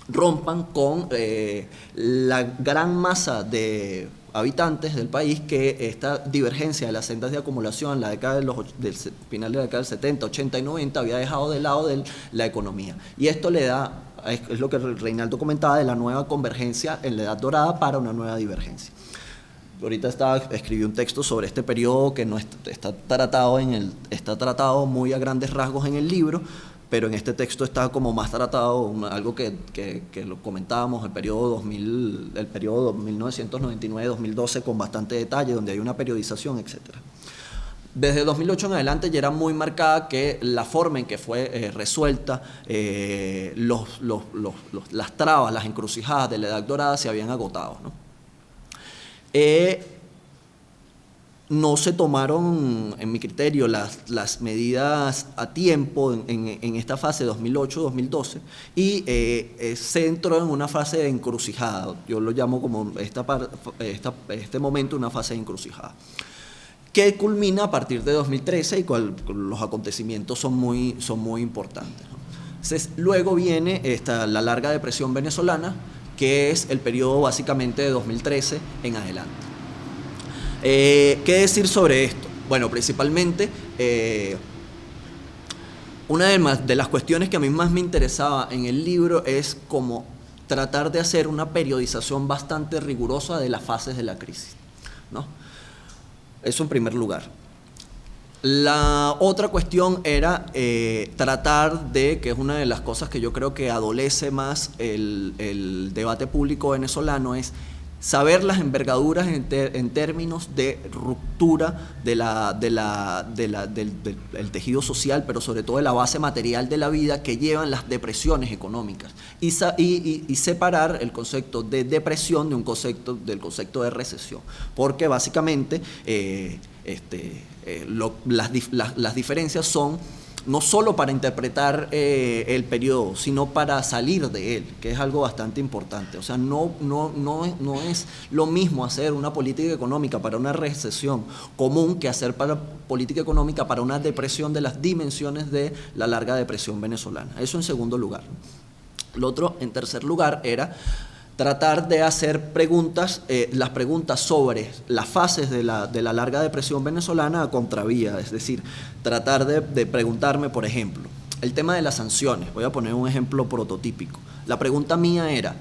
rompan con la gran masa de habitantes del país, que esta divergencia de las sendas de acumulación en la década final de la década del 70, 80 y 90 había dejado de lado de la economía. Y esto le da, es lo que Reinaldo comentaba, de la nueva convergencia en la edad dorada para una nueva divergencia. Ahorita escribí un texto sobre este periodo que no está tratado muy a grandes rasgos en el libro, pero en este texto está como más tratado, algo que lo comentábamos, el periodo 1999-2012 con bastante detalle, donde hay una periodización, etc. Desde 2008 en adelante ya era muy marcada que la forma en que fue resuelta las trabas, las encrucijadas de la edad dorada se habían agotado, ¿no? No se tomaron, en mi criterio, las medidas a tiempo en esta fase 2008-2012 y se entró en una fase de encrucijada. Yo lo llamo como este momento una fase de encrucijada, que culmina a partir de 2013 y los acontecimientos son muy importantes, ¿no? Entonces, luego viene la larga depresión venezolana, que es el periodo básicamente de 2013 en adelante. ¿Qué decir sobre esto? Bueno, principalmente, una de las cuestiones que a mí más me interesaba en el libro es como tratar de hacer una periodización bastante rigurosa de las fases de la crisis, ¿no? Eso en primer lugar. La otra cuestión era tratar de, que es una de las cosas que yo creo que adolece más el debate público venezolano, es saber las envergaduras en términos de ruptura del tejido social, pero sobre todo de la base material de la vida que llevan las depresiones económicas y separar el concepto de depresión del concepto de recesión, porque básicamente las diferencias son no solo para interpretar el periodo, sino para salir de él, que es algo bastante importante. O sea, no es lo mismo hacer una política económica para una recesión común que hacer política económica para una depresión de las dimensiones de la larga depresión venezolana. Eso en segundo lugar. Lo otro, en tercer lugar, era tratar de hacer las preguntas sobre las fases de la larga depresión venezolana a contravía, es decir, tratar de preguntarme, por ejemplo, el tema de las sanciones. Voy a poner un ejemplo prototípico. La pregunta mía era,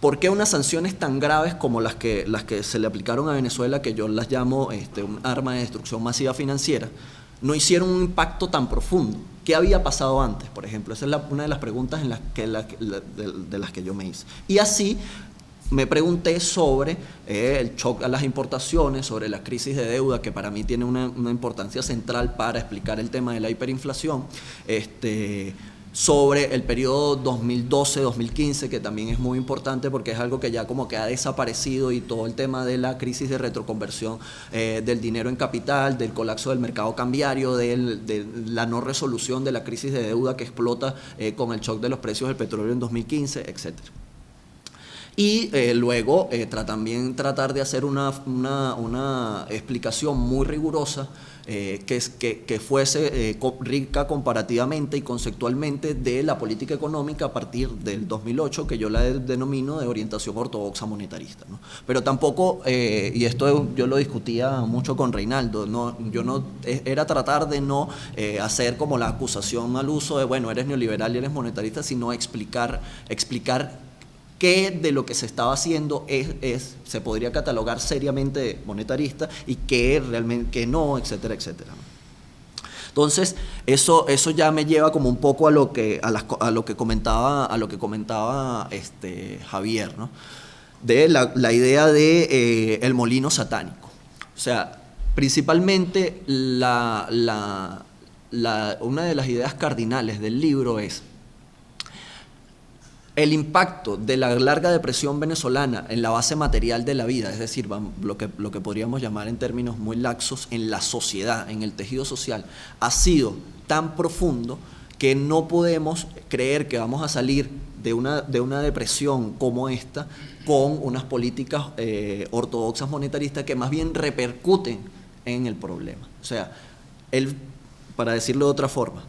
¿Por qué unas sanciones tan graves como las que se le aplicaron a Venezuela, que yo las llamo un arma de destrucción masiva financiera, no hicieron un impacto tan profundo? ¿Qué había pasado antes, por ejemplo? Esa es una de las preguntas de las que yo me hice. Y así me pregunté sobre el shock a las importaciones, sobre la crisis de deuda, que para mí tiene una importancia central para explicar el tema de la hiperinflación, sobre el periodo 2012-2015, que también es muy importante porque es algo que ya como que ha desaparecido, y todo el tema de la crisis de retroconversión del dinero en capital, del colapso del mercado cambiario, de la no resolución de la crisis de deuda que explota con el shock de los precios del petróleo en 2015, etcétera. Y luego también tratar de hacer una explicación muy rigurosa que fuese rica comparativamente y conceptualmente de la política económica a partir del 2008, que yo la denomino de orientación ortodoxa monetarista, ¿no? Pero tampoco, y esto yo lo discutía mucho con Reinaldo, era tratar de no hacer como la acusación al uso de, bueno, eres neoliberal y eres monetarista, sino explicar qué de lo que se estaba haciendo se podría catalogar seriamente monetarista y qué realmente que no, etcétera, etcétera. Entonces, eso ya me lleva como un poco a lo que comentaba Javier, ¿no? De la idea de el molino satánico. O sea, principalmente una de las ideas cardinales del libro es el impacto de la larga depresión venezolana en la base material de la vida, es decir, lo que podríamos llamar en términos muy laxos, en la sociedad, en el tejido social, ha sido tan profundo que no podemos creer que vamos a salir de una depresión como esta con unas políticas ortodoxas monetaristas que más bien repercuten en el problema. O sea, para decirlo de otra forma,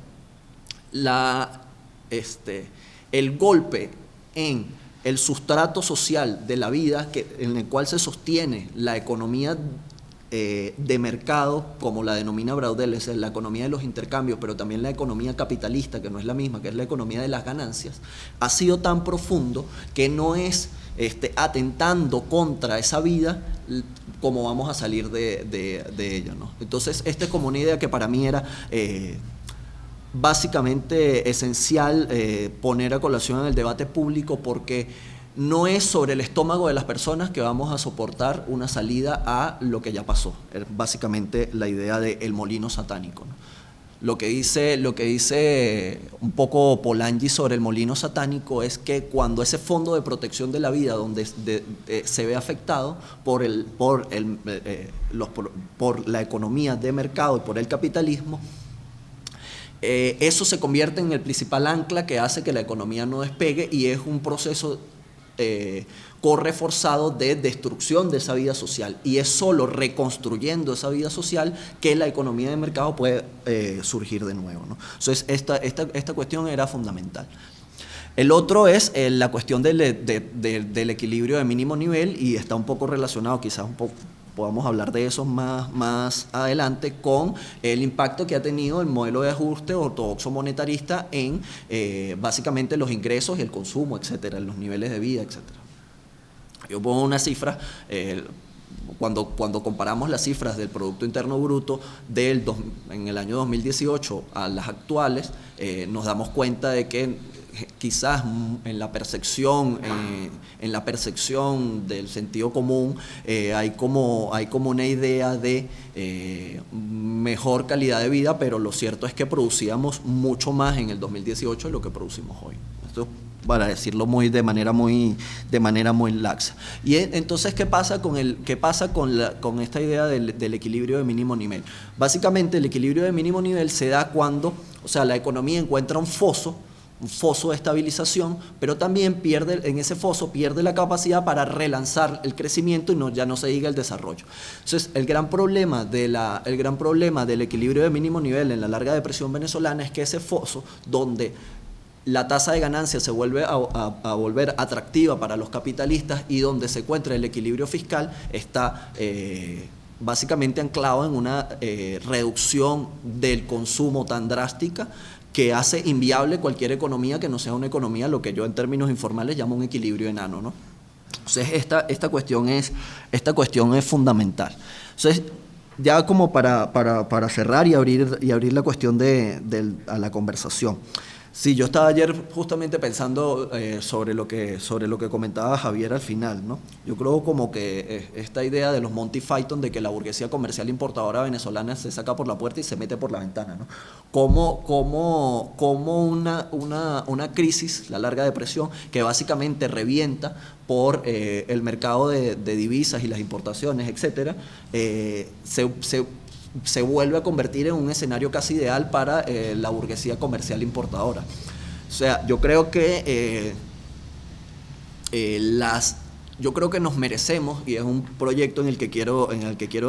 el golpe en el sustrato social de la vida en el cual se sostiene la economía de mercado, como la denomina Braudel, es la economía de los intercambios, pero también la economía capitalista, que no es la misma, que es la economía de las ganancias, ha sido tan profundo que no es atentando contra esa vida como vamos a salir de ello, ¿no? Entonces, esta es como una idea que para mí era básicamente esencial poner a colación en el debate público, porque no es sobre el estómago de las personas que vamos a soportar una salida a lo que ya pasó. Es básicamente la idea del molino satánico, ¿no? Lo que dice un poco Polanyi sobre el molino satánico es que cuando ese fondo de protección de la vida donde se ve afectado por la economía de mercado y por el capitalismo, eso se convierte en el principal ancla que hace que la economía no despegue, y es un proceso correforzado de destrucción de esa vida social, y es solo reconstruyendo esa vida social que la economía de mercado puede surgir de nuevo, ¿no? Entonces esta cuestión era fundamental. El otro es la cuestión del equilibrio de mínimo nivel, y está un poco relacionado, quizás un poco podamos hablar de eso más adelante, con el impacto que ha tenido el modelo de ajuste ortodoxo monetarista en básicamente los ingresos y el consumo, etcétera, en los niveles de vida, etcétera. Yo pongo una cifra, cuando comparamos las cifras del Producto Interno Bruto en el año 2018 a las actuales, nos damos cuenta de que quizás en la percepción del sentido común hay como una idea de mejor calidad de vida, pero lo cierto es que producíamos mucho más en el 2018 de lo que producimos hoy. Esto para decirlo de manera muy laxa. Y entonces, ¿qué pasa con esta idea del equilibrio de mínimo nivel? Básicamente, el equilibrio de mínimo nivel se da cuando, o sea, la economía encuentra un foso de estabilización, pero también en ese foso pierde la capacidad para relanzar el crecimiento, y ya no se diga el desarrollo. Entonces, el gran problema del equilibrio de mínimo nivel en la larga depresión venezolana es que ese foso, donde la tasa de ganancia se vuelve a volver atractiva para los capitalistas y donde se encuentra el equilibrio fiscal, está básicamente anclado en una reducción del consumo tan drástica que hace inviable cualquier economía que no sea una economía, lo que yo en términos informales llamo un equilibrio enano, ¿no? Entonces, esta cuestión es fundamental. Entonces, ya como para cerrar y abrir la cuestión a la conversación. Sí, yo estaba ayer justamente pensando sobre lo que comentaba Javier al final, ¿no? Yo creo como que esta idea de los Monty Python de que la burguesía comercial importadora venezolana se saca por la puerta y se mete por la ventana, ¿no? Como una crisis, la larga depresión, que básicamente revienta por el mercado de divisas y las importaciones, etcétera, se vuelve a convertir en un escenario casi ideal para la burguesía comercial importadora. O sea, yo creo que yo creo que nos merecemos, y es un proyecto en el que quiero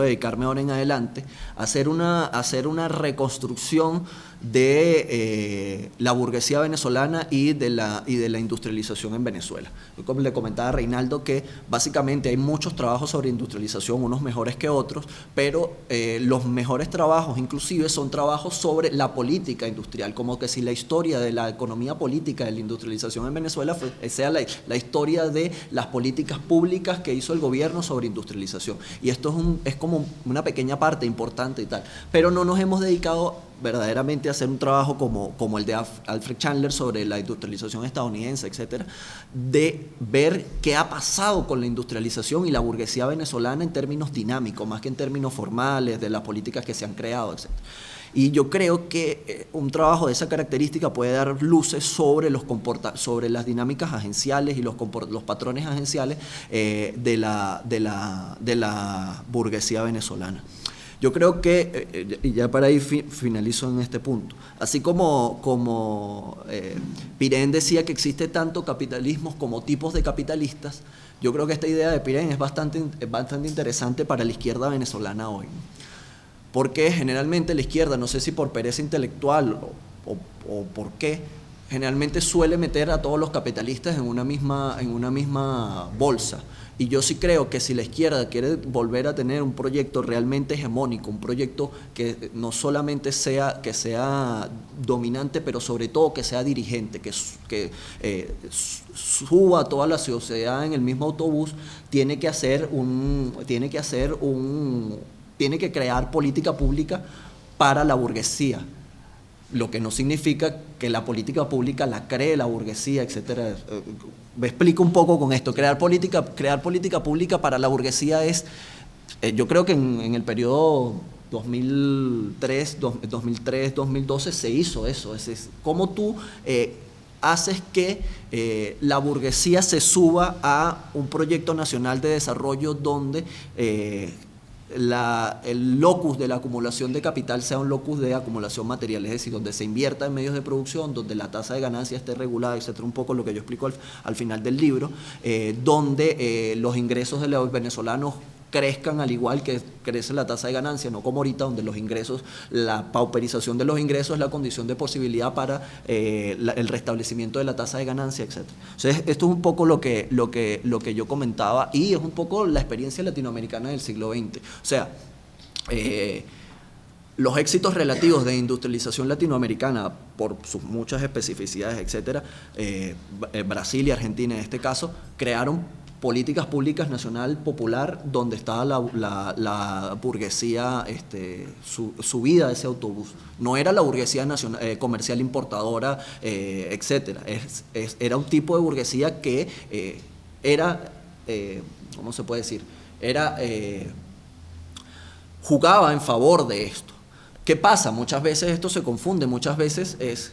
dedicarme ahora en adelante, hacer una reconstrucción de la burguesía venezolana y de la industrialización en Venezuela. Yo, como le comentaba a Reinaldo, que básicamente hay muchos trabajos sobre industrialización, unos mejores que otros, pero los mejores trabajos inclusive son trabajos sobre la política industrial, como que si la historia de la economía política de la industrialización en Venezuela sea la historia de las políticas públicas que hizo el gobierno sobre industrialización. Y esto es como una pequeña parte importante y tal, pero no nos hemos dedicado verdaderamente a hacer un trabajo como el de Alfred Chandler sobre la industrialización estadounidense, etcétera, de ver qué ha pasado con la industrialización y la burguesía venezolana en términos dinámicos, más que en términos formales, de las políticas que se han creado, etcétera. Y yo creo que un trabajo de esa característica puede dar luces sobre las dinámicas agenciales y los patrones agenciales de la burguesía venezolana. Yo creo que, y ya para ir finalizo en este punto, así como Pirén decía que existe tanto capitalismo como tipos de capitalistas, yo creo que esta idea de Pirén es bastante interesante para la izquierda venezolana hoy, ¿no? Porque generalmente la izquierda, no sé si por pereza intelectual o por qué, generalmente suele meter a todos los capitalistas en una misma bolsa. Y yo sí creo que si la izquierda quiere volver a tener un proyecto realmente hegemónico, un proyecto que no solamente sea dominante, pero sobre todo que sea dirigente, que suba a toda la sociedad en el mismo autobús, tiene que crear política pública para la burguesía. Lo que no significa que la política pública la cree la burguesía, etcétera. Me explico un poco con esto. Crear política pública para la burguesía es, yo creo que en el periodo 2003-2012 se hizo eso. Es cómo tú haces que la burguesía se suba a un proyecto nacional de desarrollo donde el locus de la acumulación de capital sea un locus de acumulación material, es decir, donde se invierta en medios de producción, donde la tasa de ganancia esté regulada, etcétera, un poco lo que yo explico al final del libro, donde los ingresos de los venezolanos crezcan al igual que crece la tasa de ganancia, no como ahorita donde los ingresos, la pauperización de los ingresos es la condición de posibilidad para el restablecimiento de la tasa de ganancia, etc. Entonces, esto es un poco lo que yo comentaba y es un poco la experiencia latinoamericana del siglo XX. O sea, los éxitos relativos de industrialización latinoamericana, por sus muchas especificidades, etcétera, Brasil y Argentina en este caso, crearon políticas públicas nacional popular donde estaba la burguesía subida a ese autobús. No era la burguesía nacional, comercial importadora, etcétera. Era un tipo de burguesía que era, ¿cómo se puede decir? Jugaba en favor de esto. ¿Qué pasa? Muchas veces esto se confunde, muchas veces es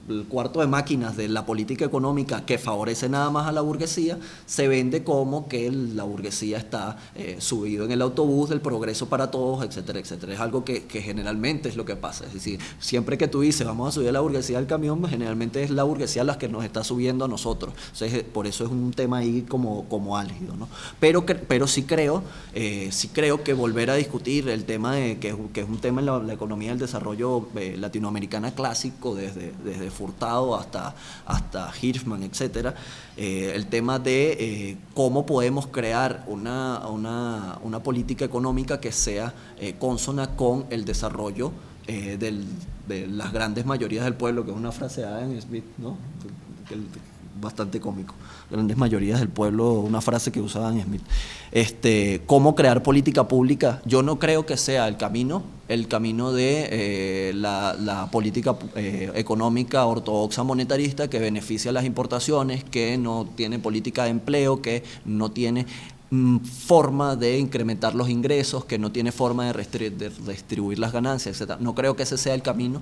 el cuarto de máquinas de la política económica que favorece nada más a la burguesía, se vende como que la burguesía está subido en el autobús del progreso para todos, etcétera, etcétera. Es algo que generalmente es lo que pasa. Es decir, siempre que tú dices vamos a subir a la burguesía al camión, generalmente es la burguesía la que nos está subiendo a nosotros. Entonces, por eso es un tema ahí como álgido, ¿no? Pero sí creo que volver a discutir el tema de que es un tema en la economía del desarrollo latinoamericana clásico, desde Furtado hasta Hirschman, etcétera, el tema de cómo podemos crear una política económica que sea consona con el desarrollo de las grandes mayorías del pueblo, que es una frase de Adam Smith, ¿no? bastante cómico. Grandes mayorías del pueblo, una frase que usaba Adam Smith. ¿Cómo crear política pública? Yo no creo que sea el camino de la política económica ortodoxa monetarista que beneficia las importaciones, que no tiene política de empleo, que no tiene forma de incrementar los ingresos, que no tiene forma de redistribuir las ganancias, etc. No creo que ese sea el camino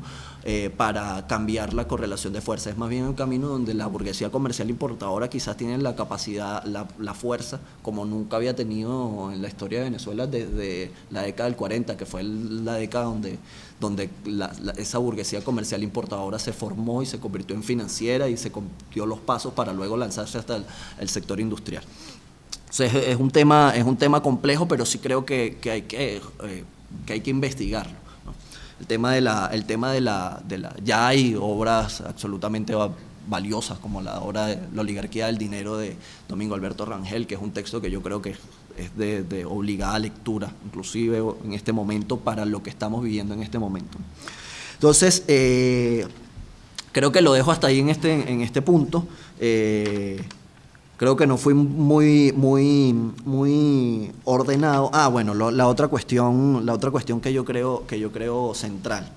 para cambiar la correlación de fuerza. Es más bien un camino donde la burguesía comercial importadora quizás tiene la capacidad, la fuerza, como nunca había tenido en la historia de Venezuela desde la década del 40, que fue la década donde esa burguesía comercial importadora se formó y se convirtió en financiera y se dio los pasos para luego lanzarse hasta el sector industrial. Entonces, es un tema complejo, pero sí creo que hay que investigarlo, ¿no? El tema de la ya hay obras absolutamente valiosas, como la obra de La oligarquía del dinero de Domingo Alberto Rangel, que es un texto que yo creo que es de obligada lectura, inclusive en este momento, para lo que estamos viviendo en este momento. Entonces, creo que lo dejo hasta ahí en este punto. Creo que no fui muy ordenado. Bueno, la otra cuestión que yo creo central,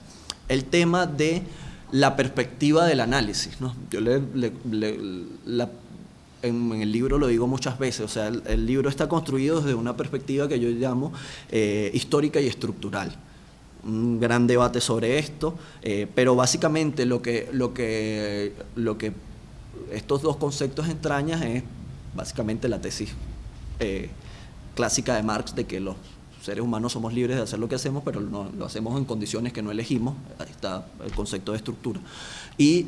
el tema de la perspectiva del análisis, ¿no? Yo en el libro lo digo muchas veces, o sea, el libro está construido desde una perspectiva que yo llamo histórica y estructural. Un gran debate sobre esto, pero básicamente lo que estos dos conceptos entrañas es básicamente la tesis clásica de Marx de que los seres humanos somos libres de hacer lo que hacemos, pero lo hacemos en condiciones que no elegimos. Ahí está el concepto de estructura. Y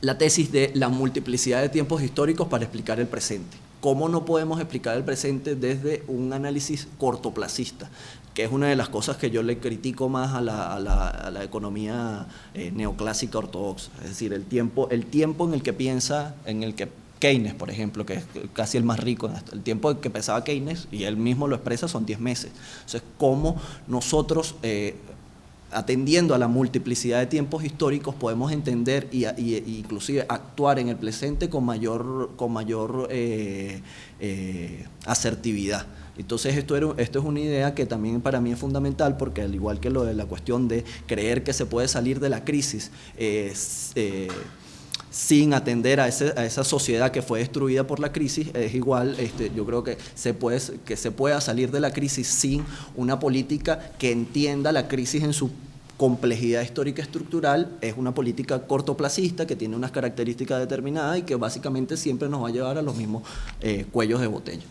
la tesis de la multiplicidad de tiempos históricos para explicar el presente. ¿Cómo no podemos explicar el presente desde un análisis cortoplacista? Que es una de las cosas que yo le critico más a la economía neoclásica ortodoxa. Es decir, el tiempo en el que piensa, en el que Keynes, por ejemplo, que es casi el más rico, el tiempo en que pensaba Keynes, y él mismo lo expresa, son 10 meses. Entonces, ¿cómo nosotros, atendiendo a la multiplicidad de tiempos históricos, podemos entender y inclusive actuar en el presente con mayor asertividad? Entonces esto es una idea que también para mí es fundamental, porque al igual que lo de la cuestión de creer que se puede salir de la crisis sin atender a esa sociedad que fue destruida por la crisis, es igual, yo creo que se pueda salir de la crisis sin una política que entienda la crisis en su complejidad histórica estructural. Es una política cortoplacista que tiene unas características determinadas y que básicamente siempre nos va a llevar a los mismos cuellos de botella.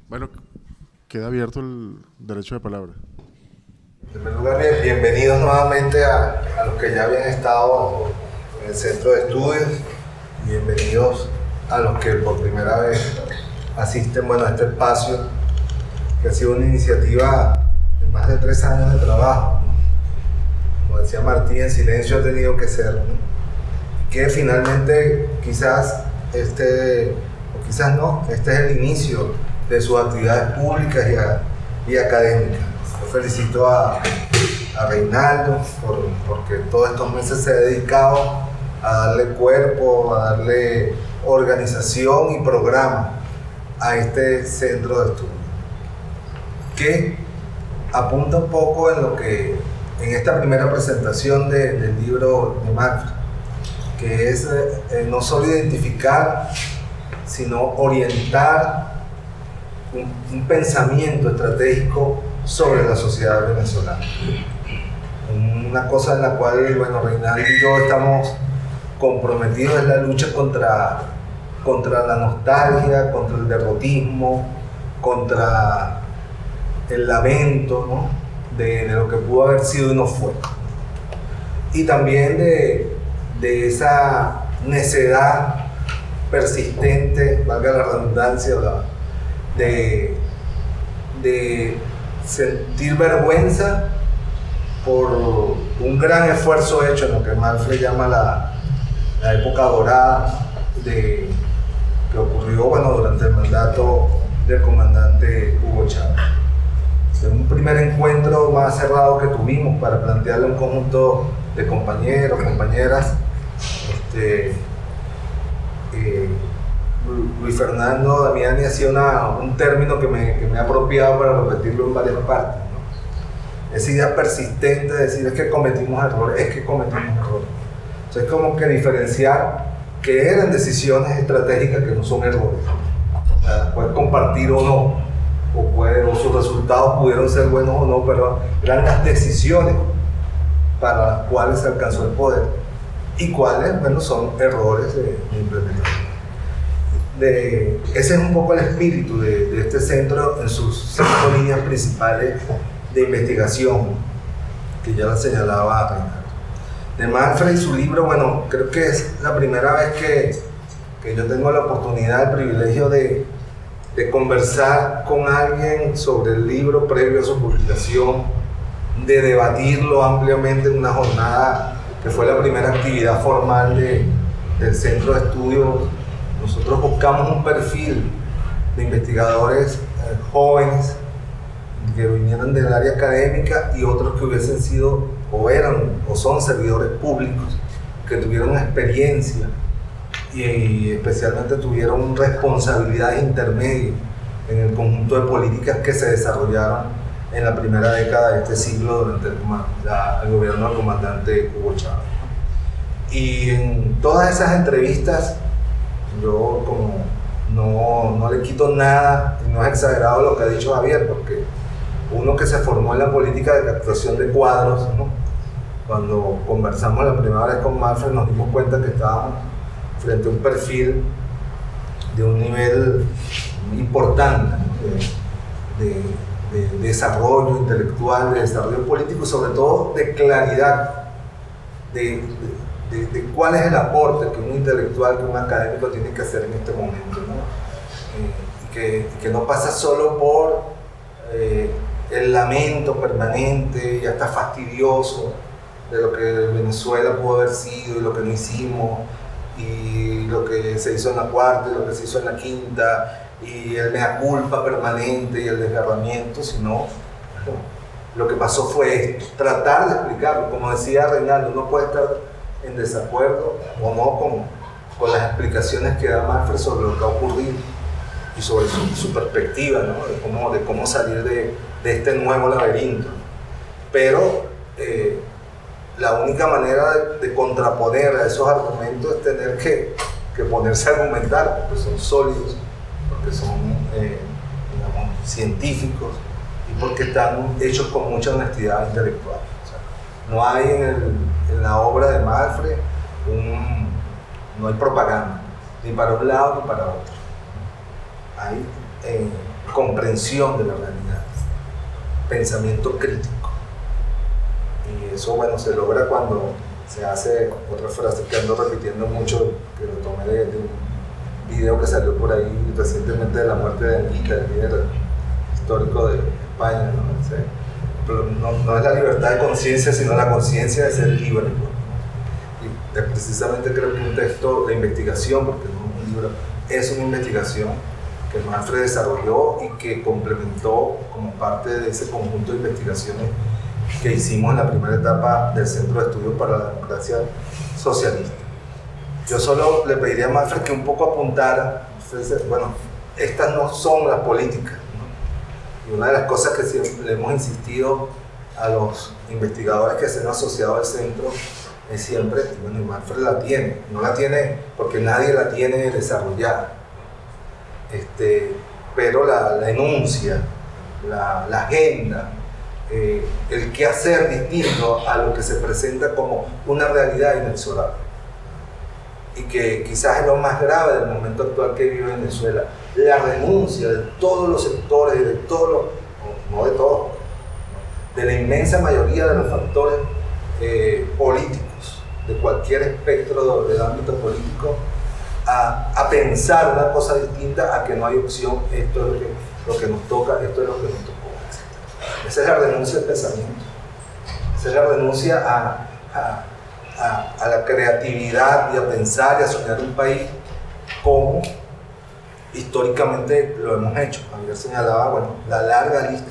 Bueno, queda abierto el derecho de palabra. En primer lugar, bienvenidos nuevamente a los que ya habían estado en el centro de estudios. Bienvenidos a los que por primera vez asisten a este espacio, que ha sido una iniciativa de más de 3 años de trabajo. Como decía Martín, en silencio ha tenido que ser, ¿no? Que finalmente quizás este es el inicio de sus actividades públicas y académicas. Yo felicito a Reinaldo porque todos estos meses se ha dedicado a darle cuerpo, a darle organización y programa a este centro de estudio, que apunta un poco en esta primera presentación del libro de Marx, que es no solo identificar, sino orientar un pensamiento estratégico sobre la sociedad venezolana. Una cosa en la cual, Reinaldo y yo estamos comprometidos es la lucha contra la nostalgia, contra el derrotismo, contra el lamento, ¿no? de lo que pudo haber sido y no fue. Y también de esa necedad persistente, valga la redundancia, de sentir vergüenza por un gran esfuerzo hecho en lo que Manfred llama la época dorada, que que ocurrió durante el mandato del comandante Hugo Chávez. En un primer encuentro más cerrado que tuvimos para plantearle a un conjunto de compañeros, compañeras, Luis Fernando Damiani hacía un término que me he apropiado para repetirlo en varias partes, ¿no? Esa idea persistente de decir es que cometimos errores. Entonces es como que diferenciar que eran decisiones estratégicas que no son errores. O sea, puedes compartir o no, o sus resultados pudieron ser buenos o no, pero eran las decisiones para las cuales se alcanzó el poder y cuáles, son errores de implementación. Ese es un poco el espíritu de este centro en sus 5 líneas principales de investigación, que ya la señalaba Reinaldo. De Malfred y su libro, creo que es la primera vez que yo tengo la oportunidad, el privilegio de conversar con alguien sobre el libro previo a su publicación, de debatirlo ampliamente en una jornada que fue la primera actividad formal del Centro de Estudios. Nosotros buscamos un perfil de investigadores jóvenes que vinieran del área académica y otros que hubiesen sido o eran o son servidores públicos, que tuvieron experiencia y especialmente tuvieron responsabilidades intermedias en el conjunto de políticas que se desarrollaron en la primera década de este siglo durante el gobierno del comandante Hugo Chávez. Y en todas esas entrevistas, yo como no le quito nada, y no es exagerado lo que ha dicho Javier, porque uno que se formó en la política de captación de cuadros, ¿no? Cuando conversamos la primera vez con Malfred nos dimos cuenta que estábamos frente a un perfil de un nivel importante, ¿no? de desarrollo intelectual, de desarrollo político y sobre todo de claridad de cuál es el aporte que un intelectual, que un académico tiene que hacer en este momento, ¿no? Y que no pasa solo por el lamento permanente y hasta fastidioso de lo que Venezuela pudo haber sido y lo que no hicimos y lo que se hizo en la cuarta y lo que se hizo en la quinta y el mea culpa permanente y el desgarramiento, sino lo que pasó fue esto, tratar de explicarlo. Como decía Reinaldo, uno puede estar en desacuerdo o no con las explicaciones que da Malfred sobre lo que ha ocurrido y sobre su perspectiva, ¿no? de cómo salir de este nuevo laberinto. Pero la única manera de contraponer a esos argumentos es tener que ponerse a argumentar, porque son sólidos, porque son científicos y porque están hechos con mucha honestidad intelectual. O sea, no hay en la obra de Malfred no hay propaganda, ni para un lado ni para otro. Hay comprensión de la realidad, pensamiento crítico. Y eso, se logra cuando se hace otra frase que ando repitiendo mucho, que lo tomé de un video que salió por ahí recientemente de la muerte de Enrique, el líder histórico de España, ¿no? Pero no es la libertad de conciencia, sino la conciencia de ser libre, ¿no? Y precisamente creo que un texto de investigación, porque no es un libro, es una investigación que Malfred desarrolló y que complementó como parte de ese conjunto de investigaciones que hicimos en la primera etapa del Centro de Estudios para la Democracia Socialista. Yo solo le pediría a Malfred que un poco apuntara, estas no son las políticas, ¿no? Y una de las cosas que siempre le hemos insistido a los investigadores que se han asociado al centro es siempre, y Malfred la tiene, no la tiene porque nadie la tiene desarrollada, pero la enuncia, la agenda, el qué hacer distinto a lo que se presenta como una realidad inexorable y que quizás es lo más grave del momento actual que vive Venezuela, la renuncia de todos los sectores, de todos no de todos, de la inmensa mayoría de los factores políticos, de cualquier espectro del ámbito político, a pensar una cosa distinta, a que no hay opción, esto es lo que nos toca, esto es lo que nos tocó. Esa es la renuncia al pensamiento, esa es la renuncia a la creatividad y a pensar y a soñar un país como históricamente lo hemos hecho. Javier señalaba, bueno, la larga lista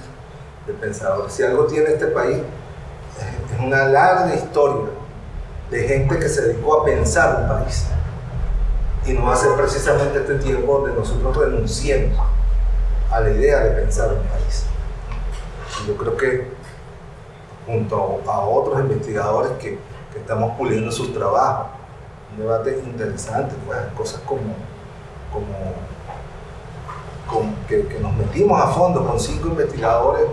de pensadores. Si algo tiene este país, es una larga historia de gente que se dedicó a pensar un país. Y no va a ser precisamente este tiempo donde nosotros renunciemos a la idea de pensar un país. Y yo creo que junto a otros investigadores que estamos puliendo sus trabajos, un debate interesante, pues cosas como que nos metimos a fondo con 5 investigadores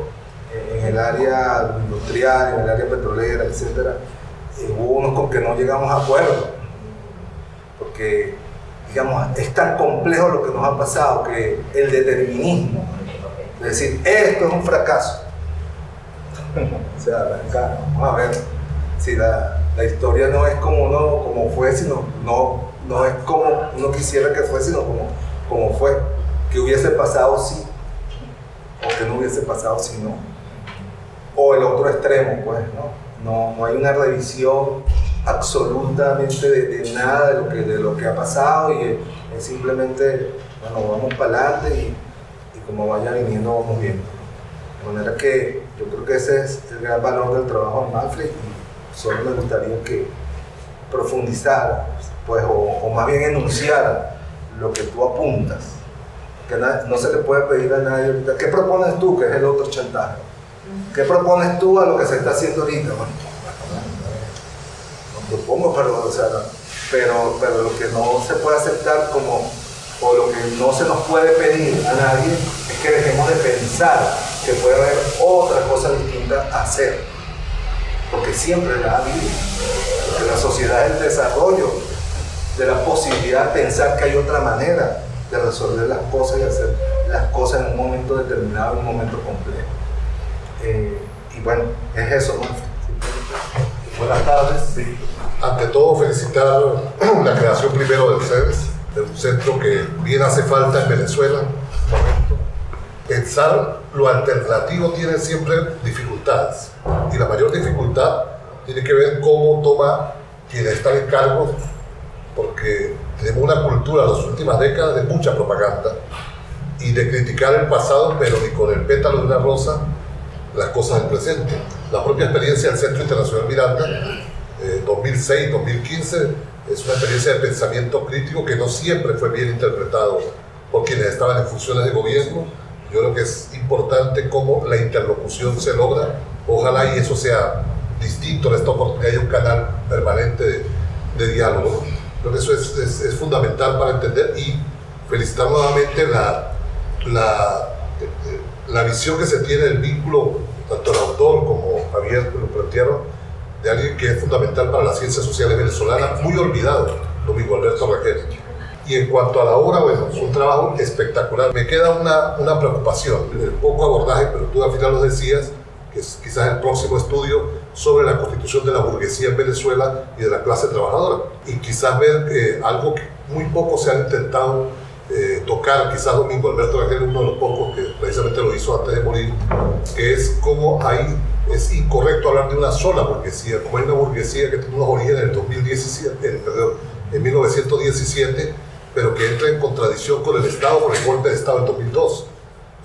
en el área industrial, en el área petrolera, etc. Hubo unos con que no llegamos a acuerdo, porque, digamos, es tan complejo lo que nos ha pasado que el determinismo, es decir, esto es un fracaso. O sea, acá, vamos a ver si la historia no es como fue, sino no es como uno quisiera que fuese, sino como fue. Que hubiese pasado si, o que no hubiese pasado si no. O el otro extremo, pues, no hay una revisión absolutamente de nada de lo que ha pasado, y es simplemente, bueno, vamos para adelante y como vaya viniendo vamos viendo. De manera que yo creo que ese es el gran valor del trabajo de Manfred, y solo me gustaría que profundizara, pues, o más bien enunciara lo que tú apuntas. Que no se le puede pedir a nadie ahorita. ¿Qué propones tú? Que es el otro chantaje. ¿Qué propones tú a lo que se está haciendo ahorita? Bueno, no propongo, pero lo que no se puede aceptar o lo que no se nos puede pedir a nadie es que dejemos de pensar que puede haber otra cosa distinta a hacer. Porque siempre la ha habido. Porque la sociedad es el desarrollo de la posibilidad de pensar que hay otra manera de resolver las cosas y hacer las cosas en un momento determinado, en un momento complejo. Y bueno, es eso, ¿no? Buenas tardes. Sí. Ante todo, felicitar la creación primero del CEDES, de un centro que bien hace falta en Venezuela. Pensar lo alternativo tiene siempre dificultades, y la mayor dificultad tiene que ver cómo toma quienes están en cargo, porque tenemos una cultura en las últimas décadas de mucha propaganda y de criticar el pasado, pero ni con el pétalo de una rosa las cosas del presente. La propia experiencia del Centro Internacional Miranda, 2006-2015, es una experiencia de pensamiento crítico que no siempre fue bien interpretado por quienes estaban en funciones de gobierno. Yo creo que es importante cómo la interlocución se logra. Ojalá y eso sea distinto en esta oportunidad, hay un canal permanente de diálogo. Creo que eso es fundamental para entender, y felicitar nuevamente la visión que se tiene del vínculo, tanto el autor como Javier lo plantearon, de alguien que es fundamental para las ciencias sociales venezolanas, muy olvidado, Domingo Alberto Rangel. Y en cuanto a la obra, bueno, es un trabajo espectacular. Me queda una preocupación, el poco abordaje, pero tú al final lo decías, que es quizás el próximo estudio sobre la constitución de la burguesía en Venezuela y de la clase trabajadora. Y quizás ver algo que muy poco se ha intentado tocar, quizás Domingo Alberto Rangel, uno de los pocos que precisamente lo hizo antes de morir, que es cómo ahí es incorrecto hablar de una sola burguesía, como hay una burguesía que tiene unos orígenes en 1917, pero que entra en contradicción con el Estado, con el golpe de Estado en 2002.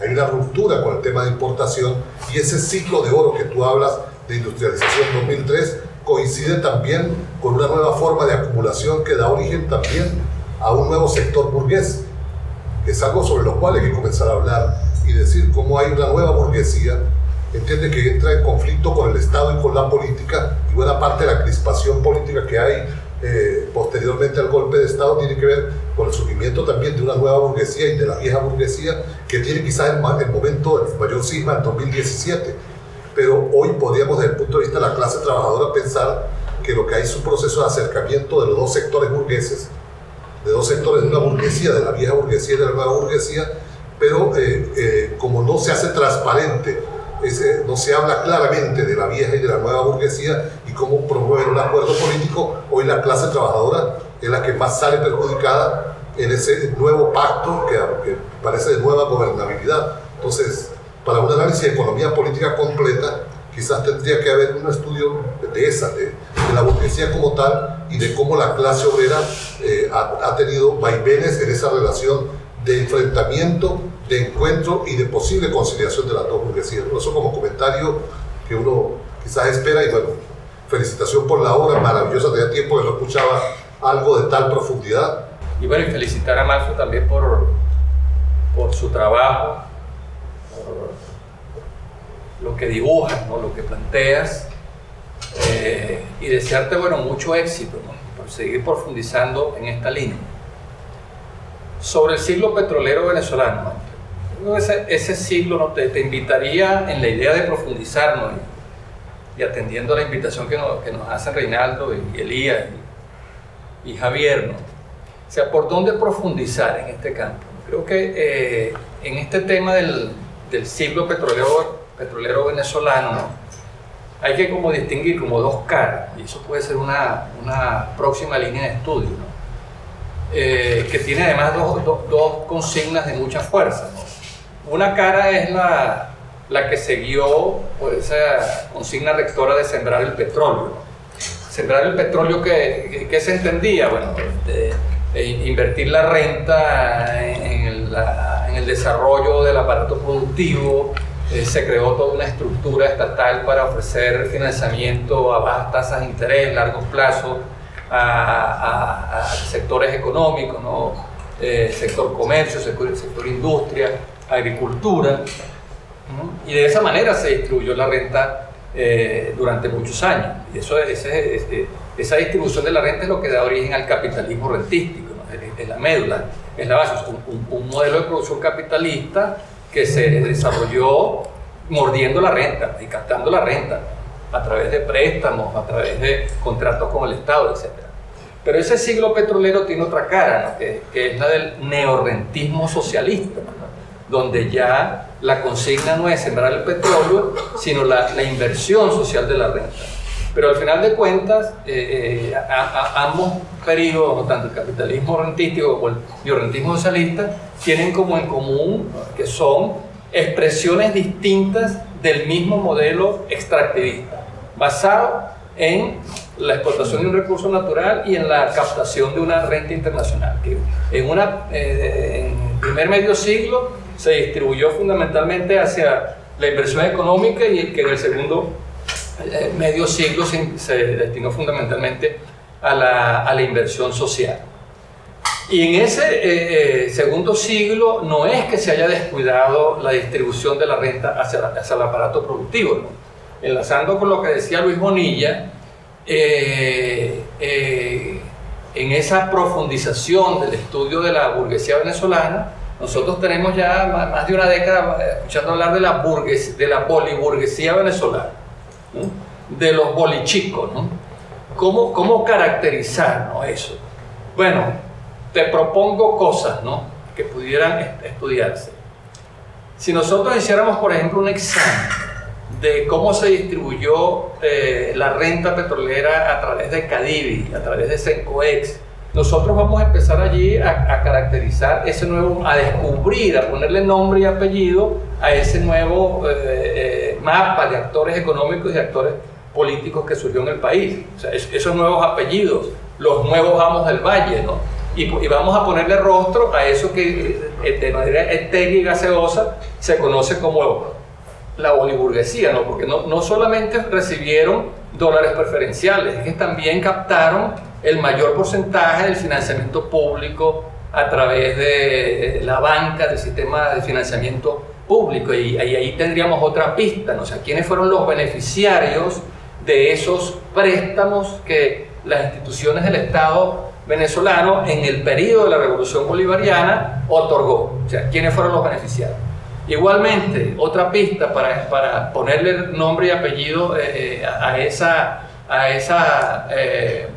Hay una ruptura con el tema de importación, y ese ciclo de oro que tú hablas de industrialización 2003 coincide también con una nueva forma de acumulación que da origen también a un nuevo sector burgués, que es algo sobre lo cual hay que comenzar a hablar y decir cómo hay una nueva burguesía, entiende, que entra en conflicto con el Estado y con la política, y buena parte de la crispación política que hay posteriormente al golpe de Estado tiene que ver con el surgimiento también de una nueva burguesía y de la vieja burguesía, que tiene quizás el momento del mayor cisma en 2017. Pero hoy podríamos, desde el punto de vista de la clase trabajadora, pensar que lo que hay es un proceso de acercamiento de los dos sectores burgueses, de dos sectores de una burguesía, de la vieja burguesía y de la nueva burguesía, pero como no se hace transparente, no se habla claramente de la vieja y de la nueva burguesía y cómo promueven un acuerdo político, hoy la clase trabajadora es la que más sale perjudicada en ese nuevo pacto que parece de nueva gobernabilidad. Entonces, para un análisis de economía política completa, quizás tendría que haber un estudio de la burguesía como tal, y de cómo la clase obrera ha tenido vaivenes en esa relación de enfrentamiento, de encuentro y de posible conciliación de las dos burguesías. Eso como comentario que uno quizás espera, y bueno, felicitación por la obra maravillosa, tenía tiempo que no escuchaba algo de tal profundidad. Y bueno, y felicitar a Malfo también por su trabajo, por lo que dibujas, ¿no? Lo que planteas, y desearte, bueno, mucho éxito, ¿no? Por seguir profundizando en esta línea. Sobre el siglo petrolero venezolano, ¿no? Ese siglo, ¿no? te invitaría en la idea de profundizar, ¿no? Y atendiendo a la invitación que nos hacen Reinaldo y Elías y Javier, ¿no? O sea, ¿por dónde profundizar en este campo? Creo que en este tema del siglo petrolero venezolano, ¿no? Hay que como distinguir como dos caras, y eso puede ser una próxima línea de estudio, ¿no? Que tiene además dos consignas de mucha fuerza, ¿no? Una cara es la que se guió por esa consigna rectora de sembrar el petróleo, ¿no? Sembrar el petróleo, que se entendía, bueno, invertir la renta en el desarrollo del aparato productivo. Se creó toda una estructura estatal para ofrecer financiamiento a bajas tasas de interés, largos plazos, a sectores económicos, ¿no? Sector comercio, sector industria, agricultura, ¿no? Y de esa manera se distribuyó la renta durante muchos años. Y esa distribución de la renta es lo que da origen al capitalismo rentístico, ¿no? Es la médula, es la base, un modelo de producción capitalista que se desarrolló mordiendo la renta y captando la renta a través de préstamos, a través de contratos con el Estado, etc. Pero ese siglo petrolero tiene otra cara, ¿no? que es la del neorrentismo socialista, ¿no? Donde ya la consigna no es sembrar el petróleo, sino la inversión social de la renta. Pero al final de cuentas, ambos periodos, tanto el capitalismo rentístico como el neorrentismo socialista, tienen como en común que son expresiones distintas del mismo modelo extractivista, basado en la explotación de un recurso natural y en la captación de una renta internacional, que en el primer medio siglo se distribuyó fundamentalmente hacia la inversión económica, y que en el segundo medio siglo se destinó fundamentalmente a la inversión social. Y en ese segundo siglo no es que se haya descuidado la distribución de la renta hacia el aparato productivo, ¿no? Enlazando con lo que decía Luis Bonilla, en esa profundización del estudio de la burguesía venezolana, nosotros tenemos ya más de una década escuchando hablar de la boliburguesía venezolana, ¿no? De los bolichicos, ¿no? ¿Cómo caracterizar, ¿no? Eso? Bueno, te propongo cosas, ¿no? Que pudieran estudiarse. Si nosotros hiciéramos, por ejemplo, un examen de cómo se distribuyó la renta petrolera a través de Cadivi, a través de Sencoex, nosotros vamos a empezar allí a caracterizar ese nuevo, a descubrir, a ponerle nombre y apellido a ese nuevo mapa de actores económicos y actores políticos que surgió en el país. O sea, esos nuevos apellidos, los nuevos amos del valle, ¿no? Y vamos a ponerle rostro a eso que de manera etérea y gaseosa se conoce como la boliburguesía, ¿no? Porque no solamente recibieron dólares preferenciales, es que también captaron el mayor porcentaje del financiamiento público a través de la banca, del sistema de financiamiento público. Y ahí tendríamos otra pista, ¿no? O sea, ¿quiénes fueron los beneficiarios de esos préstamos que las instituciones del Estado venezolano en el periodo de la Revolución Bolivariana otorgó? O sea, ¿quiénes fueron los beneficiarios? Igualmente, otra pista para ponerle nombre y apellido a esa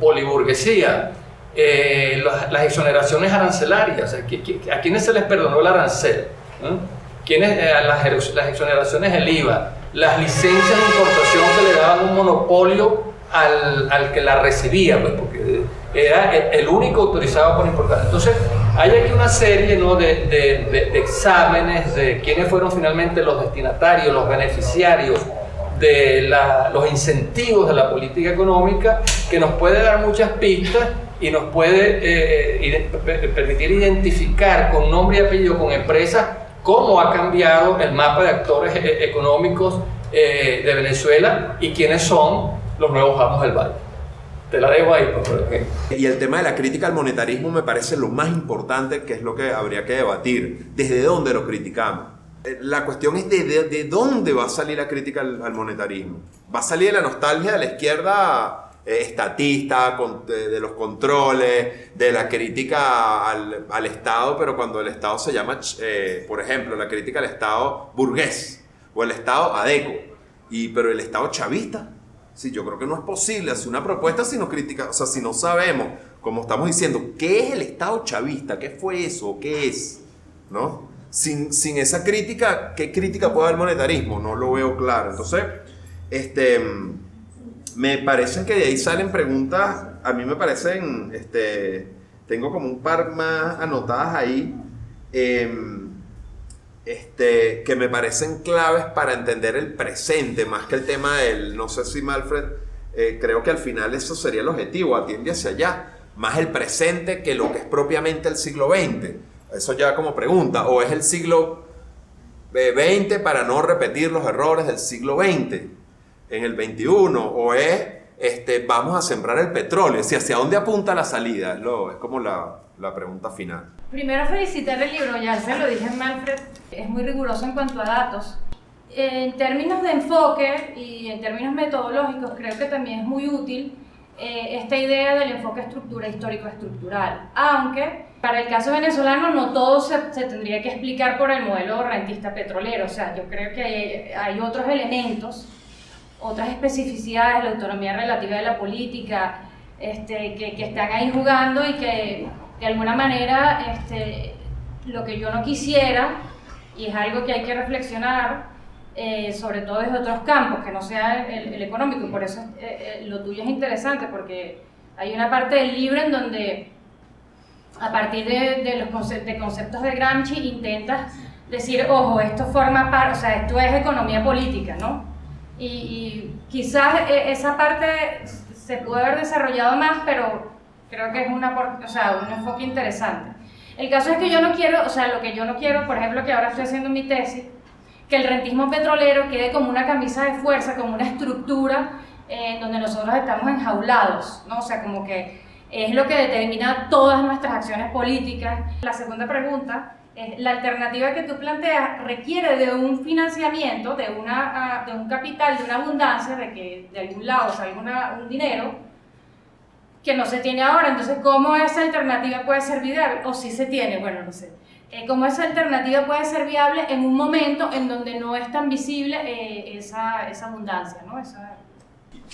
boliburguesía, las exoneraciones arancelarias. O sea, ¿a quiénes se les perdonó el arancel? Las exoneraciones del IVA, las licencias de importación que le daban un monopolio al que la recibía, pues, porque era el único autorizado por importar. Entonces, hay aquí una serie, ¿no? de exámenes de quiénes fueron finalmente los destinatarios, los beneficiarios de los incentivos de la política económica, que nos puede dar muchas pistas y nos puede permitir identificar con nombre y apellido, con empresas, cómo ha cambiado el mapa de actores económicos de Venezuela y quiénes son los nuevos amos del baile. Te la dejo ahí, por ejemplo. Y el tema de la crítica al monetarismo me parece lo más importante, que es lo que habría que debatir. ¿Desde dónde lo criticamos? La cuestión es de dónde va a salir la crítica al monetarismo. ¿Va a salir de la nostalgia de la izquierda estatista, de los controles, de la crítica al Estado, pero cuando el Estado se llama, por ejemplo, la crítica al Estado burgués o el Estado adeco, pero el Estado chavista? Sí, yo creo que no es posible hacer una propuesta si no critica, o sea, si no sabemos, como estamos diciendo, qué es el Estado chavista, qué fue eso, qué es, ¿no? Sin esa crítica, ¿qué crítica puede haber al monetarismo? No lo veo claro. Entonces, me parecen que de ahí salen preguntas, a mí me parecen, tengo como un par más anotadas ahí, que me parecen claves para entender el presente, más que el tema del, no sé si Manfred, creo que al final eso sería el objetivo, atiende hacia allá, más el presente que lo que es propiamente el siglo XX. Eso ya como pregunta, o es el siglo XX para no repetir los errores del siglo XX en el XXI, o es vamos a sembrar el petróleo, si hacia dónde apunta la salida, es como la pregunta final. Primero felicitar el libro, ya se lo dije a Manfred, es muy riguroso en cuanto a datos. En términos de enfoque y en términos metodológicos creo que también es muy útil esta idea del enfoque histórico-estructural, aunque para el caso venezolano no todo se tendría que explicar por el modelo rentista petrolero, o sea, yo creo que hay otros elementos, otras especificidades, la autonomía relativa de la política, que están ahí jugando y que de alguna manera lo que yo no quisiera, y es algo que hay que reflexionar, sobre todo desde otros campos, que no sea el económico, y por eso lo tuyo es interesante, porque hay una parte del libro en donde a partir de conceptos de Gramsci intentas decir, ojo, esto forma parte, o sea, esto es economía política, ¿no? Y quizás esa parte se pudo haber desarrollado más, pero creo que es un enfoque interesante. El caso es que yo no quiero, lo que yo no quiero, por ejemplo, que ahora estoy haciendo mi tesis, que el rentismo petrolero quede como una camisa de fuerza, como una estructura en donde nosotros estamos enjaulados, ¿no? O sea, como que es lo que determina todas nuestras acciones políticas. La segunda pregunta es, la alternativa que tú planteas requiere de un financiamiento, de un capital, de una abundancia, de que de algún lado salga un dinero que no se tiene ahora. Entonces, ¿cómo esa alternativa puede ser viable? O si se tiene, bueno, no sé. ¿Cómo esa alternativa puede ser viable en un momento en donde no es tan visible esa abundancia, ¿no?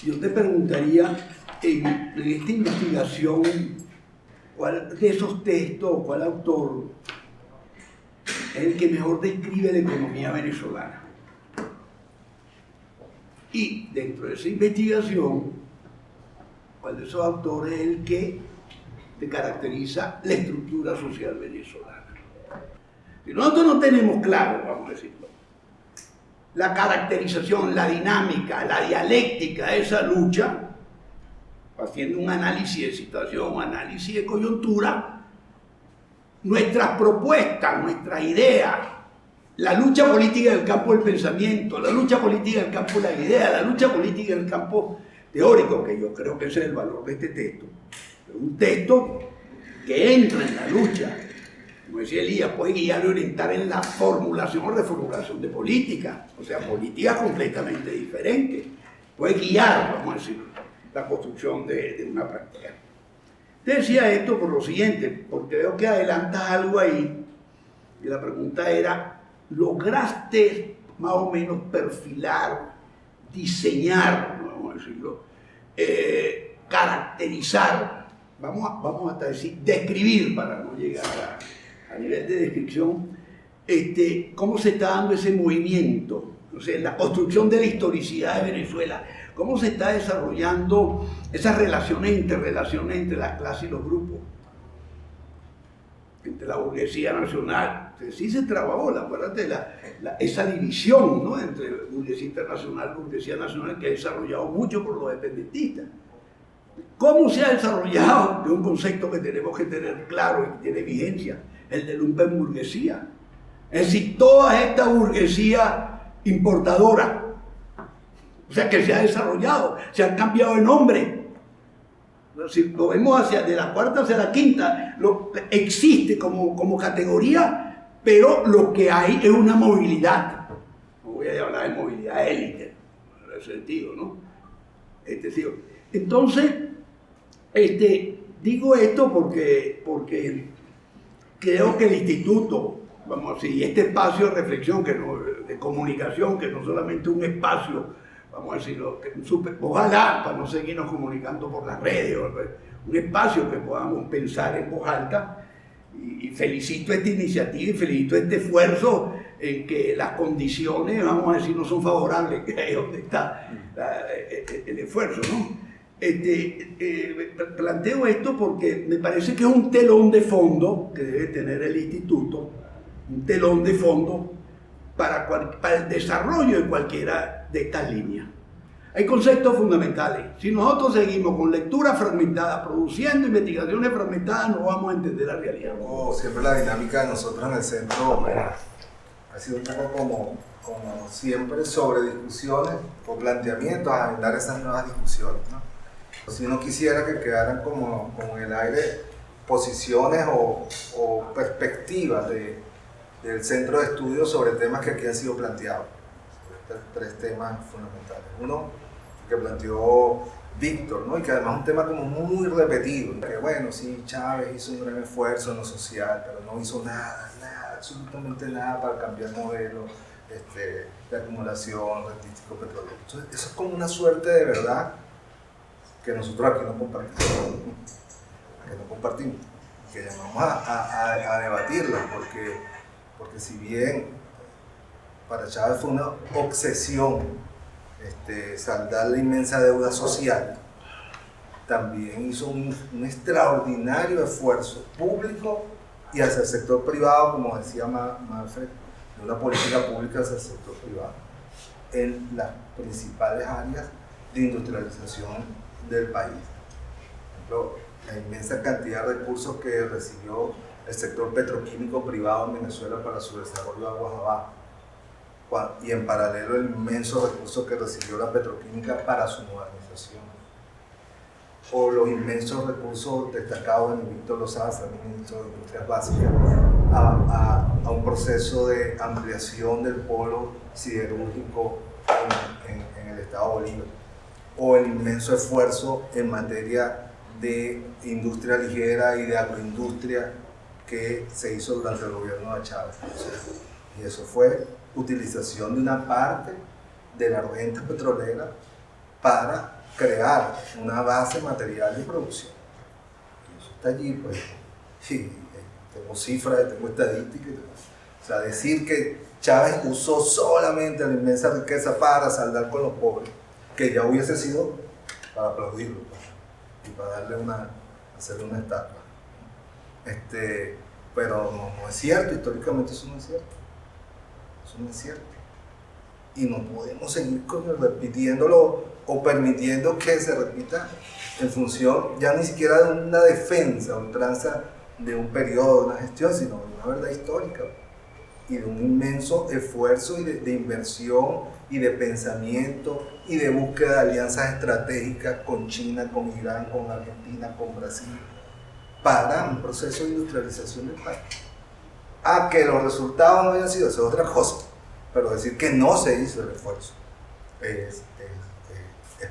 Yo te preguntaría, en esta investigación, ¿cuál de esos textos, cuál autor es el que mejor describe la economía venezolana? Y dentro de esa investigación, ¿cuál de esos autores es el que te caracteriza la estructura social venezolana? Si nosotros no tenemos claro, vamos a decirlo, la caracterización, la dinámica, la dialéctica de esa lucha, haciendo un análisis de situación, un análisis de coyuntura, nuestras propuestas, nuestras ideas, la lucha política del campo del pensamiento, la lucha política del campo de la idea, la lucha política del campo teórico, que yo creo que ese es el valor de este texto. Es un texto que entra en la lucha. Como decía Elías, puede guiar y orientar en la formulación o reformulación de políticas, o sea, políticas completamente diferentes. Puede guiar, vamos a decir, la construcción de una práctica. Te decía esto por lo siguiente, porque veo que adelantas algo ahí, y la pregunta era, ¿lograste más o menos perfilar, diseñar, vamos a decirlo, caracterizar, vamos hasta decir, describir, para no llegar a nivel de descripción, cómo se está dando ese movimiento, o sea, la construcción de la historicidad de Venezuela, cómo se está desarrollando esas relaciones, interrelaciones entre las clases y los grupos, entre la burguesía nacional Sí se trabajó, acuérdate, esa división, ¿no?, entre burguesía internacional y burguesía nacional, que ha desarrollado mucho por los dependentistas. ¿Cómo se ha desarrollado? Es un concepto que tenemos que tener claro y que tiene vigencia, el de lumpenburguesía. Es decir, toda esta burguesía importadora, o sea, que se ha desarrollado, se han cambiado de nombre. Si lo vemos de la cuarta hacia la quinta, existe como categoría, pero lo que hay es una movilidad. No voy a hablar de movilidad élite, en ese sentido, ¿no? Entonces, digo esto porque creo que el instituto, vamos a decir, este espacio de reflexión, de comunicación, que no solamente un espacio, vamos a decirlo, ojalá, para no seguirnos comunicando por las redes, un espacio que podamos pensar en voz alta, y felicito esta iniciativa y felicito este esfuerzo en que las condiciones, vamos a decir, no son favorables, que ahí es donde está el esfuerzo, ¿no? Planteo esto porque me parece que es un telón de fondo que debe tener el instituto, un telón de fondo para el desarrollo de cualquiera de estas líneas. Hay conceptos fundamentales. Si nosotros seguimos con lectura fragmentada, produciendo investigaciones fragmentadas, no vamos a entender la realidad. Siempre la dinámica de nosotros en el centro ha sido un poco como siempre sobre discusiones o planteamientos, a agendar esas nuevas discusiones, ¿no? Si uno quisiera que quedaran como en el aire posiciones o perspectivas del centro de estudios sobre temas que aquí han sido planteados. Tres temas fundamentales. Uno que planteó Víctor, ¿no?, y que además es un tema como muy repetido, que bueno, sí, Chávez hizo un gran esfuerzo en lo social, pero no hizo nada, absolutamente nada para cambiar el modelo de acumulación rentístico petrolero. Entonces, eso es como una suerte de verdad que nosotros aquí no compartimos, que llamamos a debatirla, porque si bien para Chávez fue una obsesión saldar la inmensa deuda social, también hizo un extraordinario esfuerzo público y hacia el sector privado, como decía Manfred, de una política pública hacia el sector privado en las principales áreas de industrialización del país. Por ejemplo, la inmensa cantidad de recursos que recibió el sector petroquímico privado en Venezuela para su desarrollo aguas abajo, y en paralelo el inmenso recurso que recibió la petroquímica para su modernización, o los inmensos recursos destacados en Víctor Lozaza, el ministro de Industrias Básicas, a un proceso de ampliación del polo siderúrgico en el estado Bolívar, o el inmenso esfuerzo en materia de industria ligera y de agroindustria que se hizo durante el gobierno de Chávez. Y eso fue utilización de una parte de la renta petrolera para crear una base material de producción. Y eso está allí, pues, sí, tengo cifras, tengo estadísticas. O sea, decir que Chávez usó solamente la inmensa riqueza para saldar con los pobres, que ya hubiese sido para aplaudirlo, pues, y para hacerle una estatua. Pero no es cierto, históricamente eso no es cierto. Eso no es cierto. Y no podemos seguir repitiéndolo o permitiendo que se repita en función ya ni siquiera de una defensa o ultranza de un periodo, de una gestión, sino de una verdad histórica y de un inmenso esfuerzo y de inversión y de pensamiento y de búsqueda de alianzas estratégicas con China, con Irán, con Argentina, con Brasil, para un proceso de industrialización del país. Que los resultados no hayan sido, eso es otra cosa, pero decir que no se hizo el esfuerzo es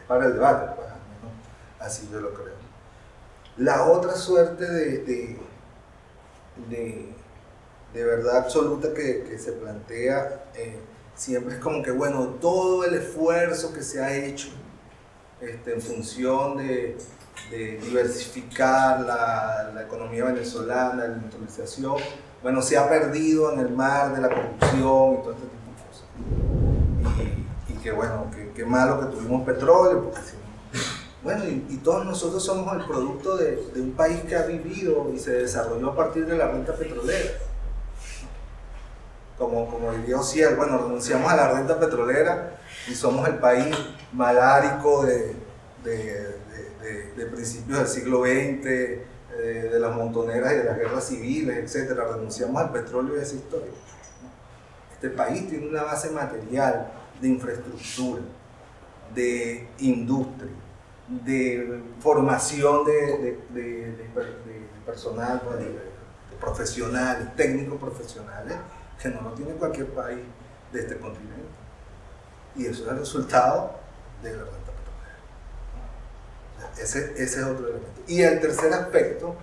para el debate, pues, al menos así yo lo creo. La otra suerte de verdad absoluta que se plantea siempre es como que, bueno, todo el esfuerzo que se ha hecho en función de diversificar la economía venezolana, la industrialización, bueno, se ha perdido en el mar de la corrupción y todo este tipo de cosas. Y que bueno, que malo que tuvimos petróleo, porque si no, bueno, y todos nosotros somos el producto de un país que ha vivido y se desarrolló a partir de la renta petrolera. como diría Ociel, bueno, renunciamos a la renta petrolera y somos el país malárico de principios del siglo XX, de las montoneras y de las guerras civiles, etc. Renunciamos al petróleo y a esa historia. Este país tiene una base material de infraestructura, de industria, de formación de personal, de profesionales, técnicos profesionales, que no lo tiene cualquier país de este continente. Y eso es el resultado de la renta petrolera. Ese es otro elemento. Y el tercer aspecto,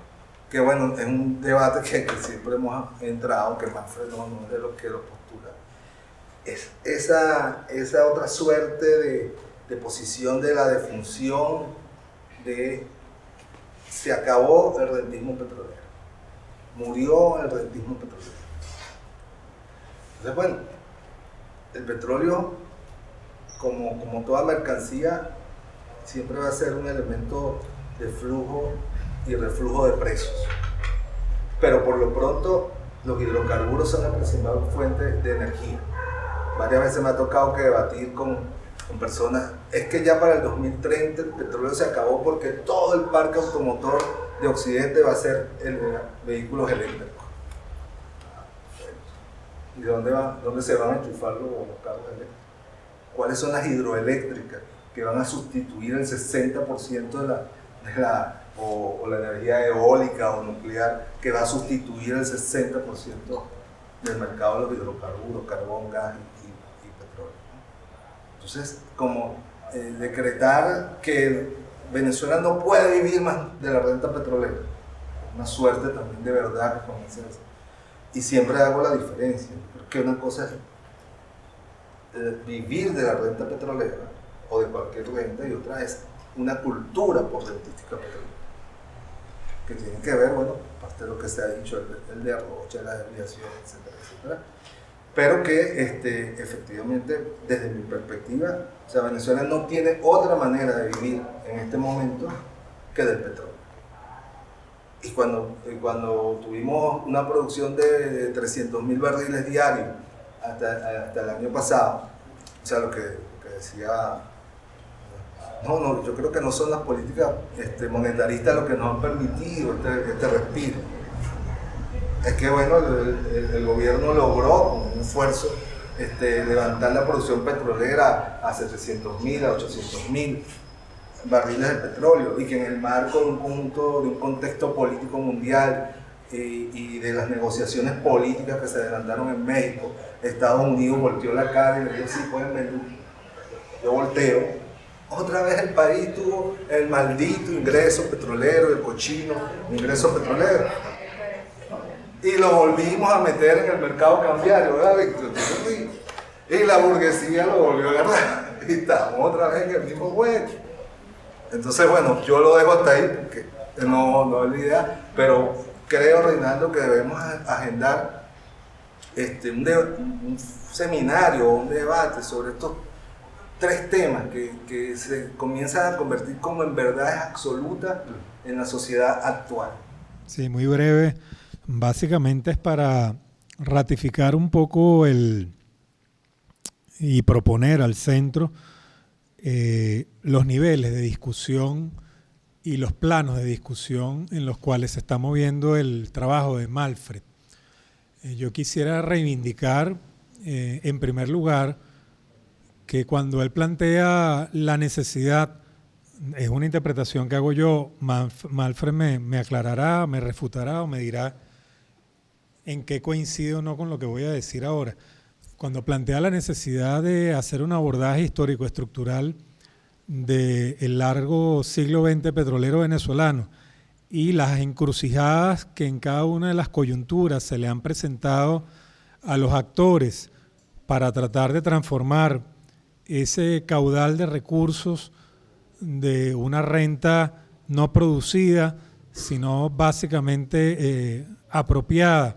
que bueno, es un debate que siempre hemos entrado, que Manfred no es de los que lo postula, es esa otra suerte de posición de la defunción de se acabó el rentismo petrolero, murió el rentismo petrolero. Entonces, bueno, el petróleo, como toda mercancía, siempre va a ser un elemento de flujo y reflujo de precios. Pero por lo pronto, los hidrocarburos son la principal fuente de energía. Varias veces me ha tocado que debatir con personas, es que ya para el 2030 el petróleo se acabó porque todo el parque automotor de Occidente va a ser vehículos eléctricos. ¿Y dónde se van a enchufar los carros eléctricos? ¿Cuáles son las hidroeléctricas que van a sustituir el 60% o la energía eólica o nuclear que va a sustituir el 60% del mercado de los hidrocarburos, carbón, gas y petróleo? Entonces, como decretar que Venezuela no puede vivir más de la renta petrolera, una suerte también de verdad que comienza a decir. Y siempre hago la diferencia, porque una cosa es vivir de la renta petrolera o de cualquier renta y otra es una cultura por rentística petrolera, que tiene que ver, bueno, parte de lo que se ha dicho, el derroche, la desviación, etcétera, etcétera, pero que efectivamente, desde mi perspectiva, o sea, Venezuela no tiene otra manera de vivir en este momento que del petróleo. Y cuando tuvimos una producción de 300.000 barriles diarios hasta el año pasado, o sea, lo que decía, yo creo que no son las políticas monetaristas lo que nos han permitido este respiro. Es que bueno, el gobierno logró con un esfuerzo levantar la producción petrolera a 700.000, a 800.000 barriles de petróleo, y que en el marco de un contexto político mundial y de las negociaciones políticas que se adelantaron en México, Estados Unidos volteó la cara y le dijo, sí, pueden vender, yo volteo. Otra vez el país tuvo el maldito ingreso petrolero, el cochino ingreso petrolero. Y lo volvimos a meter en el mercado cambiario, ¿verdad, Víctor? Y la burguesía lo volvió a agarrar. Y estamos otra vez en el mismo juego. Entonces, bueno, yo lo dejo hasta ahí porque no es la idea, pero creo, Reinaldo, que debemos agendar un seminario o un debate sobre estos tres temas que se comienzan a convertir como en verdades absolutas en la sociedad actual. Sí, muy breve. Básicamente es para ratificar un poco y proponer al centro los niveles de discusión y los planos de discusión en los cuales se está moviendo el trabajo de Manfred. Yo quisiera reivindicar, en primer lugar, que cuando él plantea la necesidad, es una interpretación que hago yo, Manfred me aclarará, me refutará o me dirá en qué coincide o no con lo que voy a decir ahora. Cuando plantea la necesidad de hacer un abordaje histórico estructural del largo siglo XX petrolero venezolano y las encrucijadas que en cada una de las coyunturas se le han presentado a los actores para tratar de transformar ese caudal de recursos de una renta no producida, sino básicamente apropiada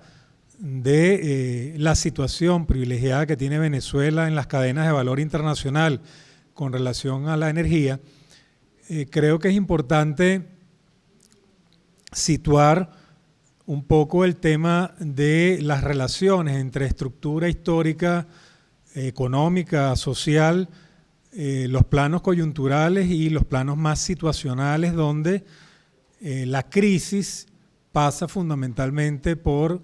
de la situación privilegiada que tiene Venezuela en las cadenas de valor internacional con relación a la energía, creo que es importante situar un poco el tema de las relaciones entre estructura histórica, económica, social, los planos coyunturales y los planos más situacionales, donde la crisis pasa fundamentalmente por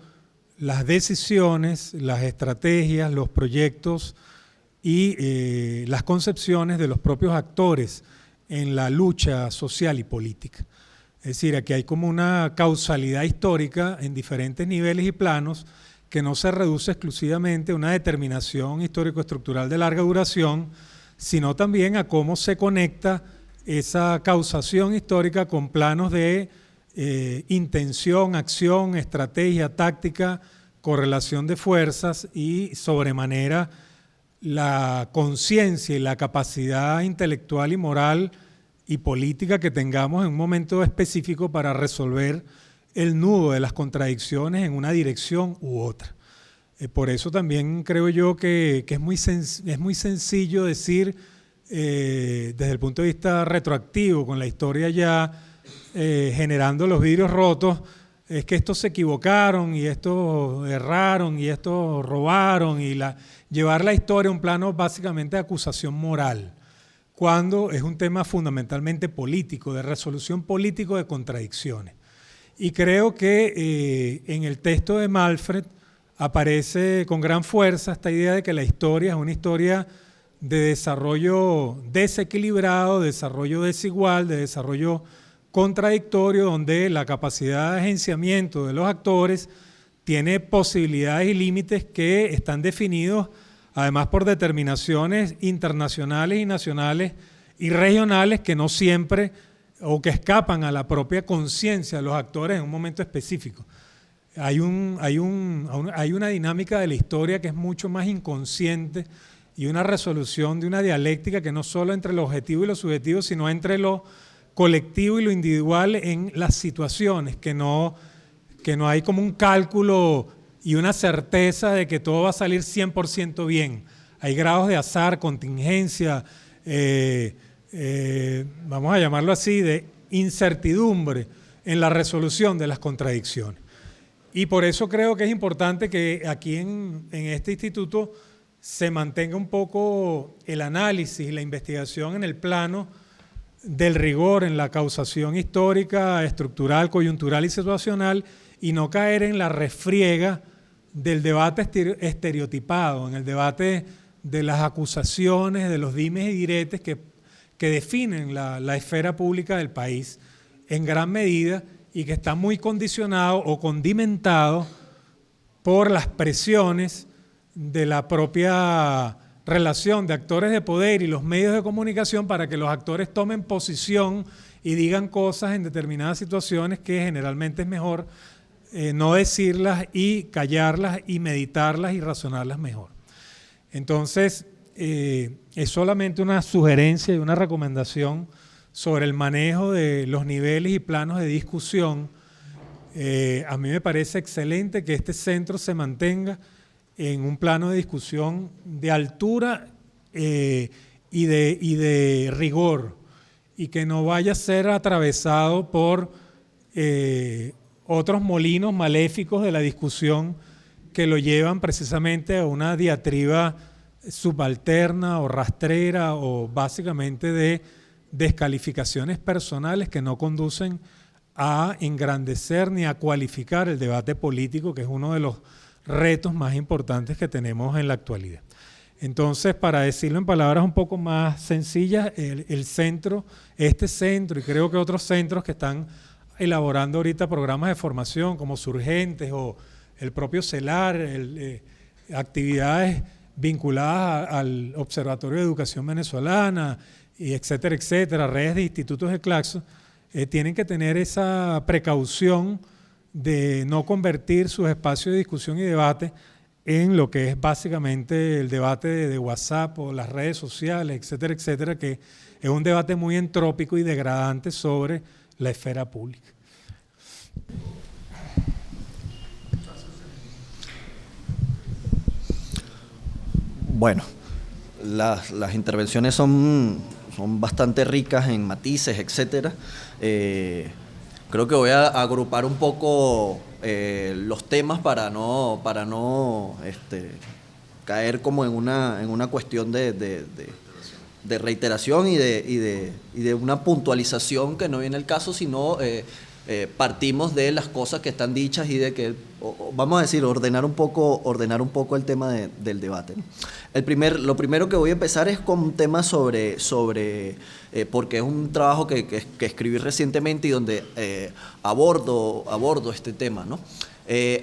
las decisiones, las estrategias, los proyectos y las concepciones de los propios actores en la lucha social y política. Es decir, aquí hay como una causalidad histórica en diferentes niveles y planos que no se reduce exclusivamente a una determinación histórico-estructural de larga duración, sino también a cómo se conecta esa causación histórica con planos de intención, acción, estrategia, táctica, correlación de fuerzas y sobremanera la conciencia y la capacidad intelectual y moral y política que tengamos en un momento específico para resolver el nudo de las contradicciones en una dirección u otra. Por eso también creo yo que es muy sencillo decir, desde el punto de vista retroactivo, con la historia ya generando los vidrios rotos, es que estos se equivocaron y estos erraron y estos robaron, y llevar la historia a un plano básicamente de acusación moral, cuando es un tema fundamentalmente político, de resolución político de contradicciones. Y creo que en el texto de Malfred aparece con gran fuerza esta idea de que la historia es una historia de desarrollo desequilibrado, de desarrollo desigual, de desarrollo contradictorio, donde la capacidad de agenciamiento de los actores tiene posibilidades y límites que están definidos además por determinaciones internacionales y nacionales y regionales que no siempre o que escapan a la propia conciencia de los actores en un momento específico. Hay una dinámica de la historia que es mucho más inconsciente y una resolución de una dialéctica que no solo entre lo objetivo y lo subjetivo, sino entre lo colectivo y lo individual en las situaciones, que no hay como un cálculo y una certeza de que todo va a salir 100% bien. Hay grados de azar, contingencia, vamos a llamarlo así, de incertidumbre en la resolución de las contradicciones. Y por eso creo que es importante que aquí en este instituto se mantenga un poco el análisis y la investigación en el plano del rigor en la causación histórica, estructural, coyuntural y situacional, y no caer en la refriega del debate estereotipado, en el debate de las acusaciones, de los dimes y diretes que definen la esfera pública del país en gran medida y que está muy condicionado o condimentado por las presiones de la propia relación de actores de poder y los medios de comunicación para que los actores tomen posición y digan cosas en determinadas situaciones que generalmente es mejor no decirlas y callarlas y meditarlas y razonarlas mejor. Entonces, es solamente una sugerencia y una recomendación sobre el manejo de los niveles y planos de discusión. A mí me parece excelente que este centro se mantenga en un plano de discusión de altura y de rigor, y que no vaya a ser atravesado por otros molinos maléficos de la discusión que lo llevan precisamente a una diatriba subalterna o rastrera o básicamente de descalificaciones personales que no conducen a engrandecer ni a cualificar el debate político, que es uno de los retos más importantes que tenemos en la actualidad. Entonces, para decirlo en palabras un poco más sencillas, el centro, este centro y creo que otros centros que están elaborando ahorita programas de formación como Surgentes o el propio CELAR, actividades vinculadas al Observatorio de Educación Venezolana, y etcétera, etcétera, redes de institutos de Claxo, tienen que tener esa precaución de no convertir sus espacios de discusión y debate en lo que es básicamente el debate de WhatsApp o las redes sociales, etcétera, etcétera, que es un debate muy entrópico y degradante sobre la esfera pública. Bueno, las intervenciones son bastante ricas en matices, etcétera. Creo que voy a agrupar un poco los temas para no caer como en una cuestión de reiteración y de una puntualización que no viene el caso, sino partimos de las cosas que están dichas y de que, vamos a decir, ordenar un poco el tema del debate, ¿no? Lo primero que voy a empezar es con un tema sobre porque es un trabajo que escribí recientemente y donde abordo este tema, ¿no?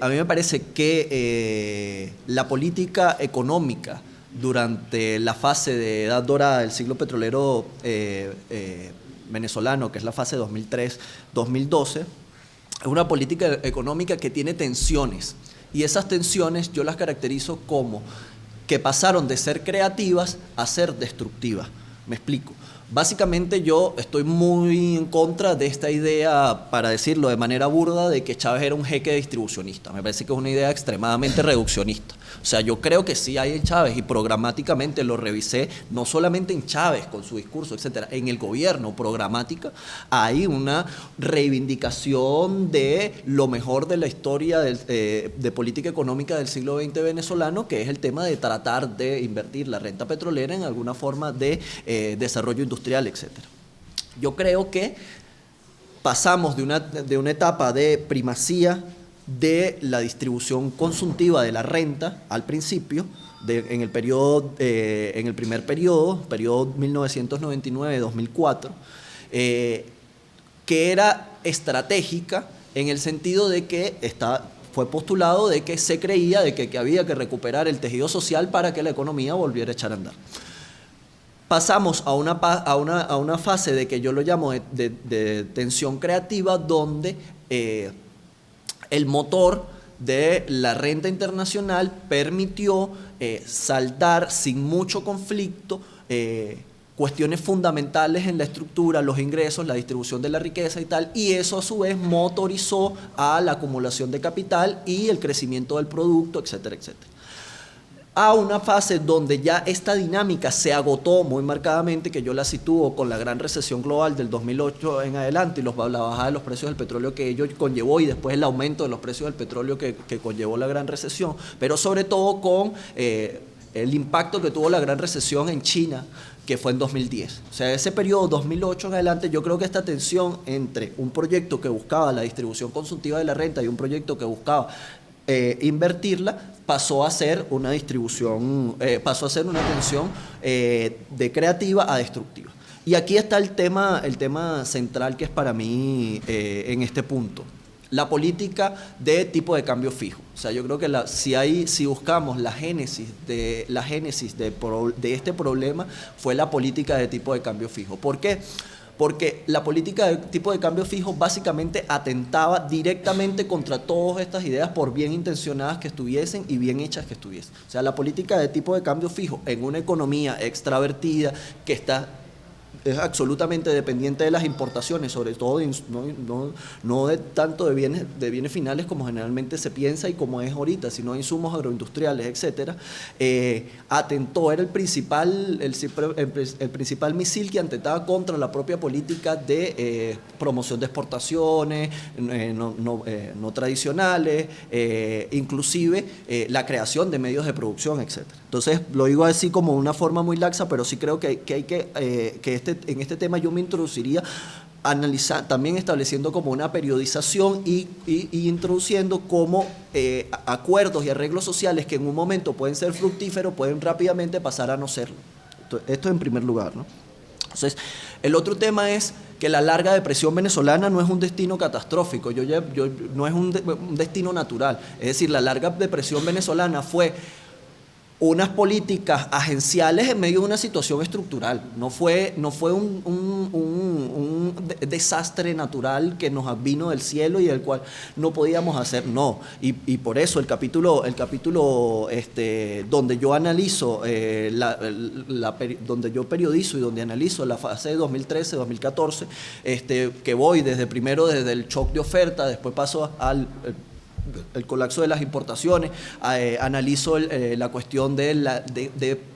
A mí me parece que la política económica durante la fase de edad dorada del siglo petrolero venezolano, que es la fase 2003-2012, es una política económica que tiene tensiones, y esas tensiones yo las caracterizo como que pasaron de ser creativas a ser destructivas. Me explico. Básicamente yo estoy muy en contra de esta idea, para decirlo de manera burda, de que Chávez era un jeque distribucionista. Me parece que es una idea extremadamente reduccionista. O sea, yo creo que sí hay en Chávez, y programáticamente lo revisé, no solamente en Chávez con su discurso, etcétera, en el gobierno programática hay una reivindicación de lo mejor de la historia de política económica del siglo XX venezolano, que es el tema de tratar de invertir la renta petrolera en alguna forma de desarrollo industrial, etcétera. Yo creo que pasamos de una etapa de primacía de la distribución consuntiva de la renta al principio, en el primer periodo 1999-2004, que era estratégica en el sentido de que fue postulado de que se creía de que había que recuperar el tejido social para que la economía volviera a echar a andar. Pasamos a una fase de que yo lo llamo de tensión creativa, donde el motor de la renta internacional permitió saldar sin mucho conflicto cuestiones fundamentales en la estructura, los ingresos, la distribución de la riqueza y tal, y eso a su vez motorizó a la acumulación de capital y el crecimiento del producto, etcétera, etcétera. A una fase donde ya esta dinámica se agotó muy marcadamente, que yo la sitúo con la gran recesión global del 2008 en adelante y la bajada de los precios del petróleo que ello conllevó, y después el aumento de los precios del petróleo que conllevó la gran recesión, pero sobre todo con el impacto que tuvo la gran recesión en China, que fue en 2010. O sea, ese periodo 2008 en adelante, yo creo que esta tensión entre un proyecto que buscaba la distribución consultiva de la renta y un proyecto que buscaba invertirla, pasó a ser una distribución, pasó a ser una tensión de creativa a destructiva. Y aquí está el tema central que es para mí en este punto. La política de tipo de cambio fijo. O sea, yo creo que si buscamos la génesis de este problema, fue la política de tipo de cambio fijo. ¿Por qué? Porque la política de tipo de cambio fijo básicamente atentaba directamente contra todas estas ideas, por bien intencionadas que estuviesen y bien hechas que estuviesen. O sea, la política de tipo de cambio fijo en una economía extravertida que es absolutamente dependiente de las importaciones, sobre todo no de tanto de bienes finales como generalmente se piensa y como es ahorita, sino de insumos agroindustriales, etcétera, atentó, era el principal misil que atentaba contra la propia política de promoción de exportaciones no tradicionales, inclusive la creación de medios de producción, etcétera. Entonces, lo digo así como una forma muy laxa, pero sí creo que hay que en este tema yo me introduciría también estableciendo como una periodización y introduciendo como acuerdos y arreglos sociales que en un momento pueden ser fructíferos, pueden rápidamente pasar a no serlo. Esto en primer lugar, ¿no? Entonces, el otro tema es que la larga depresión venezolana no es un destino catastrófico, no es un destino natural. Es decir, la larga depresión venezolana fue unas políticas agenciales en medio de una situación estructural. No fue un desastre natural que nos vino del cielo y del cual no podíamos hacer, no. Y por eso el capítulo donde yo analizo, donde yo periodizo y donde analizo la fase de 2013-2014, que voy desde el shock de oferta, después paso al el colapso de las importaciones, analizo la cuestión de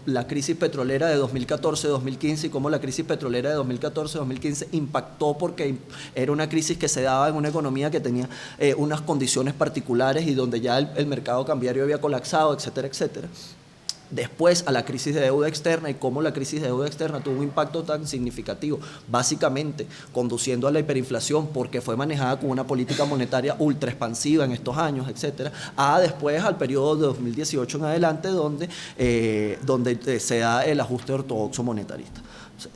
la crisis petrolera de 2014-2015 y cómo la crisis petrolera de 2014-2015 impactó porque era una crisis que se daba en una economía que tenía unas condiciones particulares y donde ya el mercado cambiario había colapsado, etcétera, etcétera. Después a la crisis de deuda externa y cómo la crisis de deuda externa tuvo un impacto tan significativo, básicamente conduciendo a la hiperinflación porque fue manejada con una política monetaria ultra expansiva en estos años, etcétera, a después al periodo de 2018 en adelante donde se da el ajuste ortodoxo monetarista.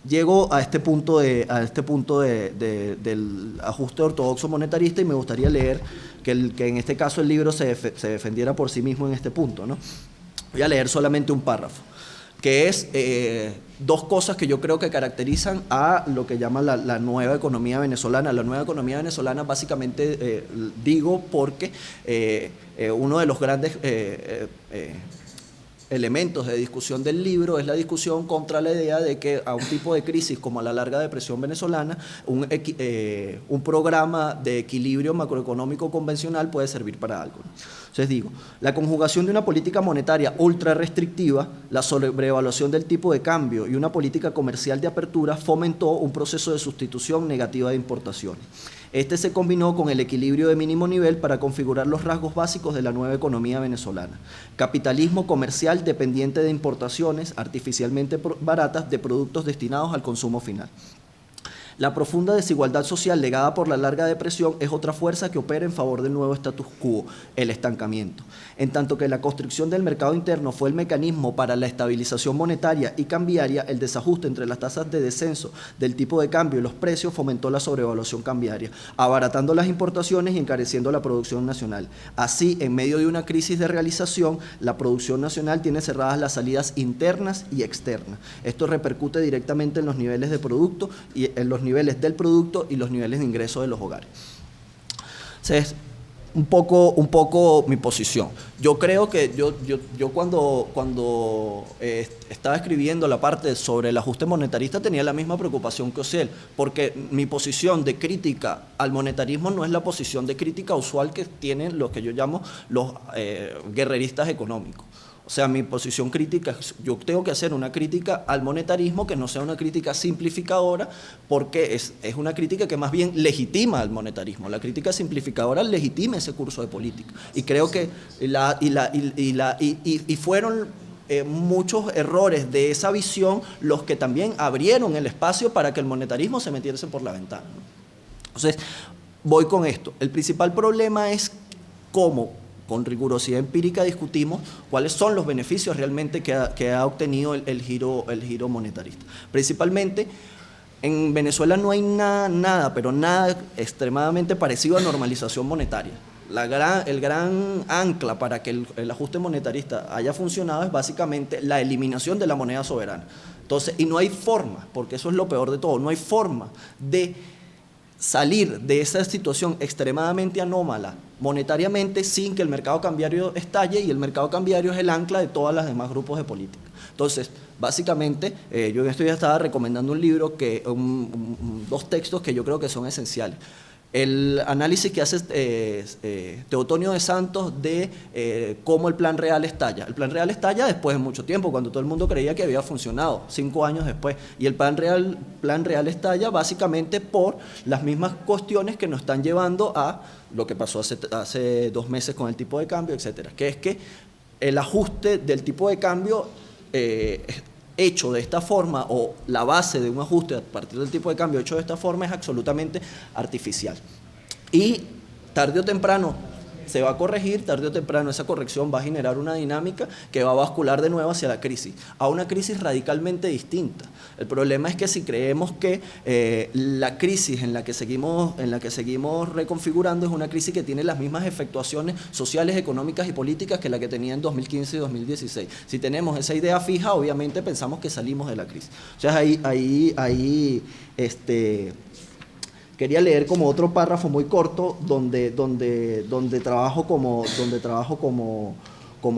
Llego a este punto del ajuste ortodoxo monetarista y me gustaría leer que en este caso el libro se defendiera por sí mismo en este punto, ¿no? Voy a leer solamente un párrafo, que es dos cosas que yo creo que caracterizan a lo que llama la nueva economía venezolana. La nueva economía venezolana básicamente digo porque uno de los grandes elementos de discusión del libro es la discusión contra la idea de que a un tipo de crisis como la larga depresión venezolana, un programa de equilibrio macroeconómico convencional puede servir para algo. Entonces digo, la conjugación de una política monetaria ultra restrictiva, la sobrevaluación del tipo de cambio y una política comercial de apertura fomentó un proceso de sustitución negativa de importaciones. Este se combinó con el equilibrio de mínimo nivel para configurar los rasgos básicos de la nueva economía venezolana. Capitalismo comercial dependiente de importaciones artificialmente baratas de productos destinados al consumo final. La profunda desigualdad social legada por la larga depresión es otra fuerza que opera en favor del nuevo status quo, el estancamiento. En tanto que la constricción del mercado interno fue el mecanismo para la estabilización monetaria y cambiaria, el desajuste entre las tasas de descenso del tipo de cambio y los precios fomentó la sobrevaluación cambiaria, abaratando las importaciones y encareciendo la producción nacional. Así, en medio de una crisis de realización, la producción nacional tiene cerradas las salidas internas y externas. Esto repercute directamente en los niveles de producto y en los niveles del producto y los niveles de ingreso de los hogares. Entonces, un poco mi posición. Yo creo que yo cuando estaba escribiendo la parte sobre el ajuste monetarista tenía la misma preocupación que Ociel, porque mi posición de crítica al monetarismo no es la posición de crítica usual que tienen los que yo llamo los guerreristas económicos. O sea, mi posición crítica, yo tengo que hacer una crítica al monetarismo que no sea una crítica simplificadora, porque es una crítica que más bien legitima al monetarismo. La crítica simplificadora legitima ese curso de política. Y creo que fueron muchos errores de esa visión los que también abrieron el espacio para que el monetarismo se metiese por la ventana, ¿no? Entonces, voy con esto. El principal problema es cómo con rigurosidad empírica discutimos cuáles son los beneficios realmente que ha obtenido el giro monetarista. Principalmente, en Venezuela no hay nada extremadamente parecido a normalización monetaria. El gran ancla para que el ajuste monetarista haya funcionado es básicamente la eliminación de la moneda soberana. Entonces, y no hay forma, porque eso es lo peor de todo, no hay forma de salir de esa situación extremadamente anómala monetariamente sin que el mercado cambiario estalle, y el mercado cambiario es el ancla de todos los demás grupos de política. Entonces, básicamente, yo en esto ya estaba recomendando un libro, dos textos que yo creo que son esenciales. El análisis que hace Teotonio de Santos de cómo el Plan Real estalla. El Plan Real estalla después de mucho tiempo, cuando todo el mundo creía que había funcionado, 5 años después. Y el Plan Real estalla básicamente por las mismas cuestiones que nos están llevando a lo que pasó hace 2 meses con el tipo de cambio, etcétera. Que es que el ajuste del tipo de cambio hecho de esta forma, o la base de un ajuste a partir del tipo de cambio hecho de esta forma, es absolutamente artificial. Y tarde o temprano se va a corregir, tarde o temprano esa corrección va a generar una dinámica que va a bascular de nuevo hacia la crisis, a una crisis radicalmente distinta. El problema es que si creemos que la crisis en la que seguimos reconfigurando es una crisis que tiene las mismas efectuaciones sociales, económicas y políticas que la que tenía en 2015 y 2016. Si tenemos esa idea fija, obviamente pensamos que salimos de la crisis. O sea, quería leer como otro párrafo muy corto donde trabajo como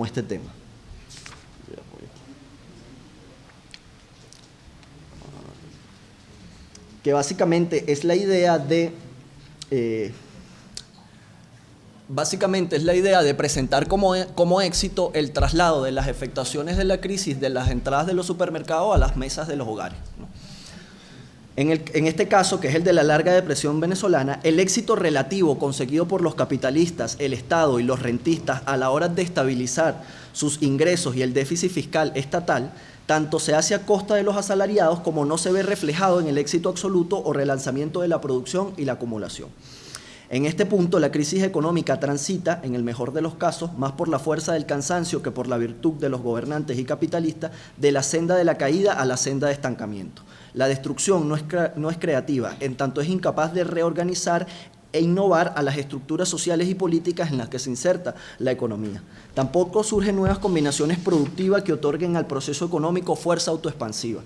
este tema. Que básicamente es la idea de básicamente es la idea de presentar como éxito el traslado de las afectaciones de la crisis de las entradas de los supermercados a las mesas de los hogares, ¿no? En este caso, que es el de la larga depresión venezolana, el éxito relativo conseguido por los capitalistas, el Estado y los rentistas a la hora de estabilizar sus ingresos y el déficit fiscal estatal, tanto se hace a costa de los asalariados como no se ve reflejado en el éxito absoluto o relanzamiento de la producción y la acumulación. En este punto, la crisis económica transita, en el mejor de los casos, más por la fuerza del cansancio que por la virtud de los gobernantes y capitalistas, de la senda de la caída a la senda de estancamiento. La destrucción no es creativa, en tanto es incapaz de reorganizar e innovar a las estructuras sociales y políticas en las que se inserta la economía. Tampoco surgen nuevas combinaciones productivas que otorguen al proceso económico fuerza autoexpansiva.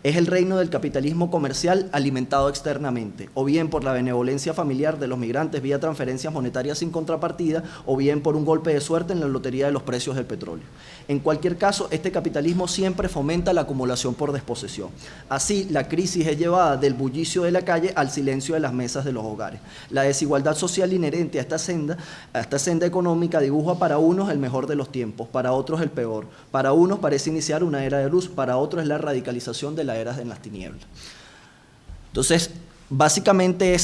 Es el reino del capitalismo comercial alimentado externamente, o bien por la benevolencia familiar de los migrantes vía transferencias monetarias sin contrapartida, o bien por un golpe de suerte en la lotería de los precios del petróleo. En cualquier caso, este capitalismo siempre fomenta la acumulación por desposesión. Así, la crisis es llevada del bullicio de la calle al silencio de las mesas de los hogares. La desigualdad social inherente a esta senda económica dibuja para unos el mejor de los tiempos, para otros el peor. Para unos parece iniciar una era de luz, para otros es la radicalización de la era en las tinieblas. Entonces, básicamente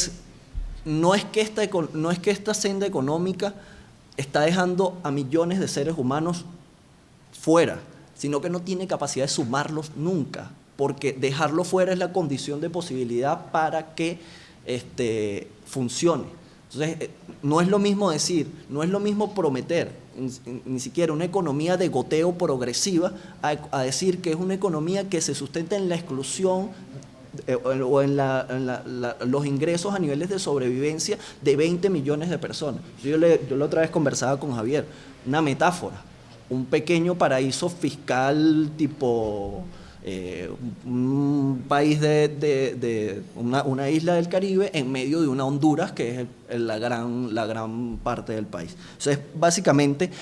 no es que esta senda económica está dejando a millones de seres humanos fuera, sino que no tiene capacidad de sumarlos nunca, porque dejarlo fuera es la condición de posibilidad para que funcione. Entonces, no es lo mismo decir, no es lo mismo prometer ni siquiera una economía de goteo progresiva a decir que es una economía que se sustenta en la exclusión o en los ingresos a niveles de sobrevivencia de 20 millones de personas. Yo la otra vez conversaba con Javier, una metáfora, un pequeño paraíso fiscal tipo un país una isla del Caribe en medio de una Honduras que es la gran parte del país. Entonces, básicamente,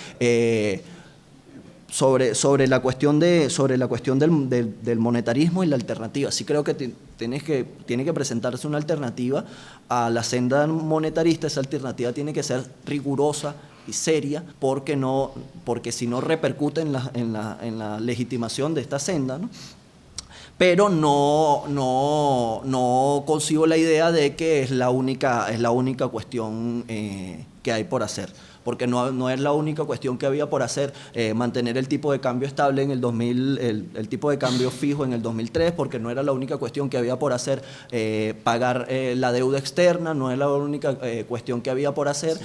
sobre la cuestión del monetarismo y la alternativa, sí creo que tiene que presentarse una alternativa a la senda monetarista. Esa alternativa tiene que ser rigurosa y seria, porque si no repercute en la legitimación de esta senda, ¿no? Pero no concibo la idea de que es la única cuestión que hay por hacer, porque no es la única cuestión que había por hacer mantener el tipo de cambio estable en el 2000, el tipo de cambio fijo en el 2003, porque no era la única cuestión que había por hacer pagar la deuda externa, no es la única cuestión que había por hacer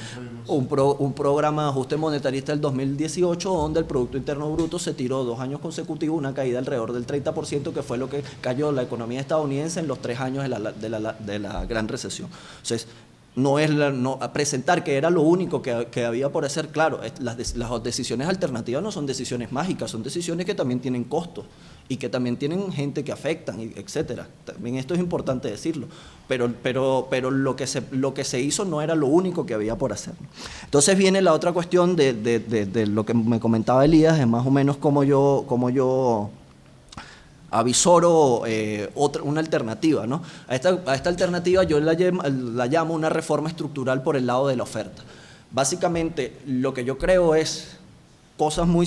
un programa de ajuste monetarista del 2018, donde el Producto Interno Bruto se tiró 2 años consecutivos una caída alrededor del 30%, que fue lo que cayó la economía estadounidense en los 3 años de la gran recesión. Entonces, presentar que era lo único que había por hacer. Claro, las decisiones alternativas no son decisiones mágicas, son decisiones que también tienen costos y que también tienen gente que afectan, etcétera. También esto es importante decirlo, pero lo que se hizo no era lo único que había por hacer. Entonces viene la otra cuestión de lo que me comentaba Elías, es más o menos como yo avisoro una alternativa, ¿no? A esta alternativa yo la llamo una reforma estructural por el lado de la oferta. Básicamente, lo que yo creo es cosas muy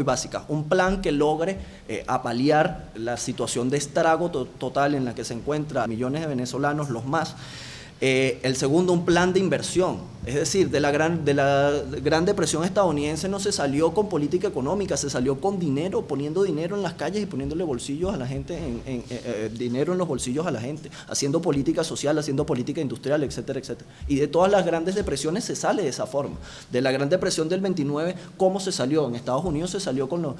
básicas. Un plan que logre apaliar la situación de estrago total en la que se encuentran millones de venezolanos, los más. El segundo, un plan de inversión. Es decir, de la gran depresión estadounidense no se salió con política económica, se salió con dinero, poniendo dinero en las calles y poniéndole bolsillos a la gente, dinero en los bolsillos a la gente, haciendo política social, haciendo política industrial, etcétera, etcétera. Y de todas las grandes depresiones se sale de esa forma. De la gran depresión del 29, ¿cómo se salió? En Estados Unidos se salió con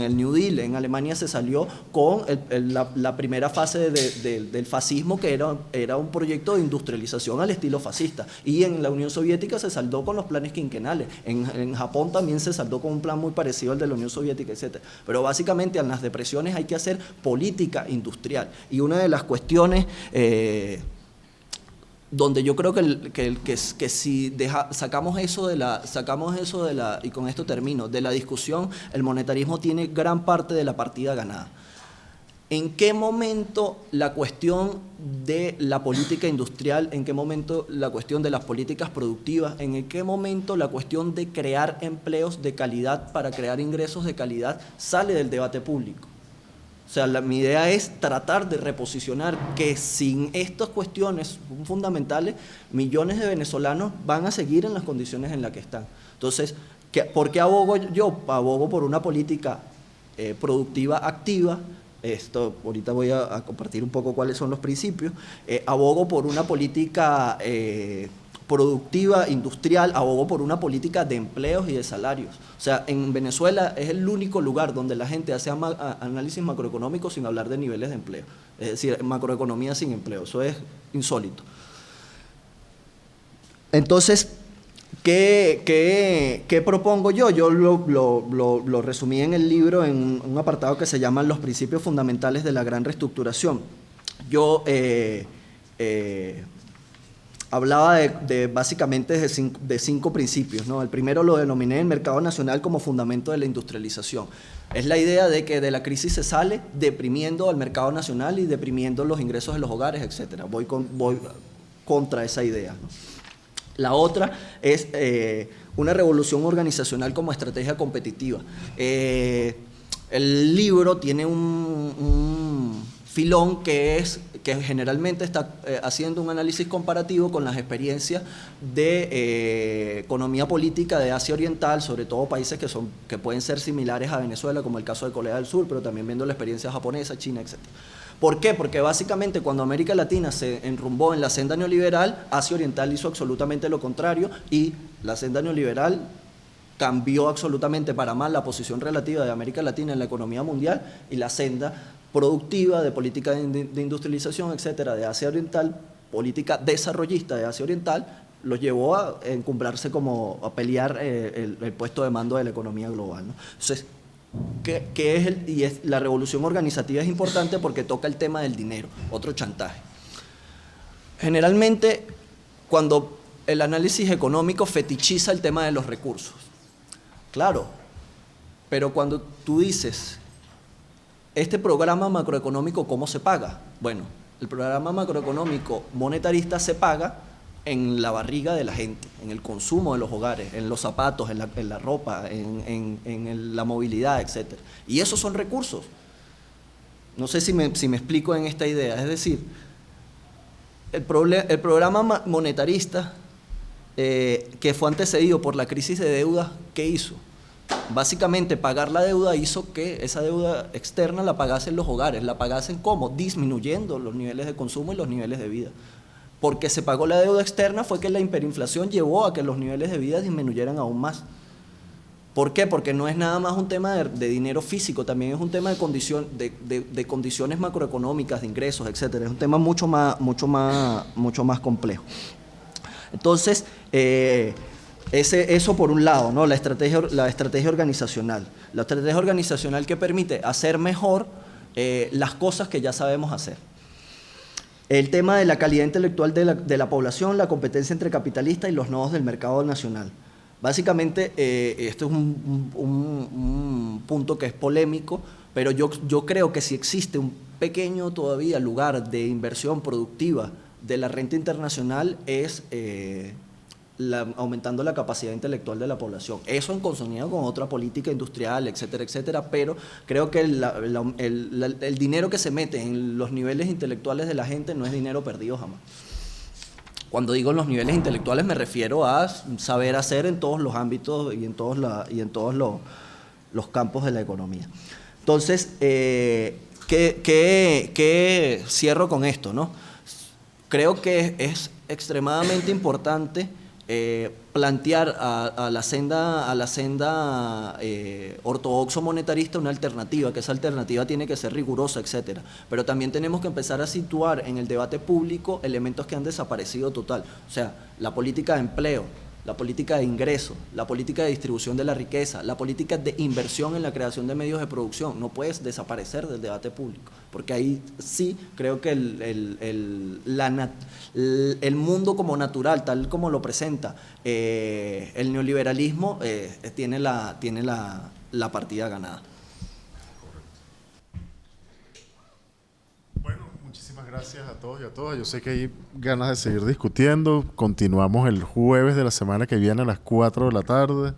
el New Deal, en Alemania se salió con la primera fase del fascismo, que era un proyecto de industrialización al estilo fascista. Y en la Unión Soviética se saldó con los planes quinquenales. En Japón también se saldó con un plan muy parecido al de la Unión Soviética, etc. Pero básicamente en las depresiones hay que hacer política industrial. Y una de las cuestiones donde yo creo que si sacamos eso de la, y con esto termino, de la discusión, el monetarismo tiene gran parte de la partida ganada. ¿En qué momento la cuestión de la política industrial, en qué momento la cuestión de las políticas productivas, en qué momento la cuestión de crear empleos de calidad para crear ingresos de calidad sale del debate público? O sea, mi idea es tratar de reposicionar que sin estas cuestiones fundamentales, millones de venezolanos van a seguir en las condiciones en las que están. Entonces, ¿por qué abogo yo? Abogo por una política productiva activa. Esto, ahorita voy a compartir un poco cuáles son los principios. Abogo por una política productiva, industrial, abogo por una política de empleos y de salarios. O sea, en Venezuela es el único lugar donde la gente hace análisis macroeconómico sin hablar de niveles de empleo. Es decir, macroeconomía sin empleo. Eso es insólito. Entonces, ¿qué propongo yo? Yo lo resumí en el libro en un apartado que se llama Los principios fundamentales de la gran reestructuración. Yo hablaba básicamente de cinco principios, ¿no? El primero lo denominé el mercado nacional como fundamento de la industrialización. Es la idea de que de la crisis se sale deprimiendo al mercado nacional y deprimiendo los ingresos de los hogares, etc. Voy contra esa idea, ¿no? La otra es una revolución organizacional como estrategia competitiva. El libro tiene un filón que generalmente está haciendo un análisis comparativo con las experiencias de economía política de Asia Oriental, sobre todo países que pueden ser similares a Venezuela, como el caso de Corea del Sur, pero también viendo la experiencia japonesa, China, etc. ¿Por qué? Porque básicamente cuando América Latina se enrumbó en la senda neoliberal, Asia Oriental hizo absolutamente lo contrario y la senda neoliberal cambió absolutamente para mal la posición relativa de América Latina en la economía mundial y la senda productiva de política de industrialización, etcétera, de Asia Oriental, política desarrollista de Asia Oriental, los llevó a encumbrarse a pelear el puesto de mando de la economía global, ¿no? Entonces, la revolución organizativa es importante porque toca el tema del dinero, otro chantaje. Generalmente, cuando el análisis económico fetichiza el tema de los recursos, claro, pero cuando tú dices, este programa macroeconómico, ¿cómo se paga? Bueno, el programa macroeconómico monetarista se paga en la barriga de la gente, en el consumo de los hogares, en los zapatos, en la ropa, en la movilidad, etc. Y esos son recursos. No sé si me explico en esta idea. Es decir, el programa monetarista que fue antecedido por la crisis de deuda, ¿qué hizo? Básicamente pagar la deuda hizo que esa deuda externa la pagasen los hogares. ¿La pagasen cómo? Disminuyendo los niveles de consumo y los niveles de vida. Porque se pagó la deuda externa fue que la hiperinflación llevó a que los niveles de vida disminuyeran aún más. ¿Por qué? Porque no es nada más un tema de dinero físico, también es un tema de condiciones macroeconómicas, de ingresos, etc. Es un tema mucho más complejo. Entonces, eso por un lado, ¿no? La estrategia organizacional. La estrategia organizacional que permite hacer mejor las cosas que ya sabemos hacer. El tema de la calidad intelectual de la población, la competencia entre capitalistas y los nodos del mercado nacional. Básicamente, esto es un punto que es polémico, pero yo creo que si existe un pequeño todavía lugar de inversión productiva de la renta internacional es aumentando la capacidad intelectual de la población. Eso en consonancia con otra política industrial, etcétera, etcétera, pero creo que el dinero que se mete en los niveles intelectuales de la gente no es dinero perdido jamás. Cuando digo los niveles intelectuales me refiero a saber hacer en todos los ámbitos y en todos los campos de la economía. Entonces, ¿qué cierro con esto, ¿no? Creo que es extremadamente importante plantear a la senda ortodoxo monetarista una alternativa, que esa alternativa tiene que ser rigurosa, etcétera. Pero también tenemos que empezar a situar en el debate público elementos que han desaparecido total. O sea, la política de empleo, la política de ingreso, la política de distribución de la riqueza, la política de inversión en la creación de medios de producción, no puedes desaparecer del debate público, porque ahí sí creo que el mundo como natural, tal como lo presenta el neoliberalismo, tiene la partida ganada. Muchísimas gracias a todos y a todas. Yo sé que hay ganas de seguir discutiendo. Continuamos el jueves de la semana que viene a las 4 de la tarde.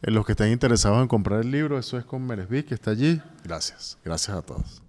Los que estén interesados en comprar el libro, eso es con Meresví, que está allí. Gracias. Gracias a todos.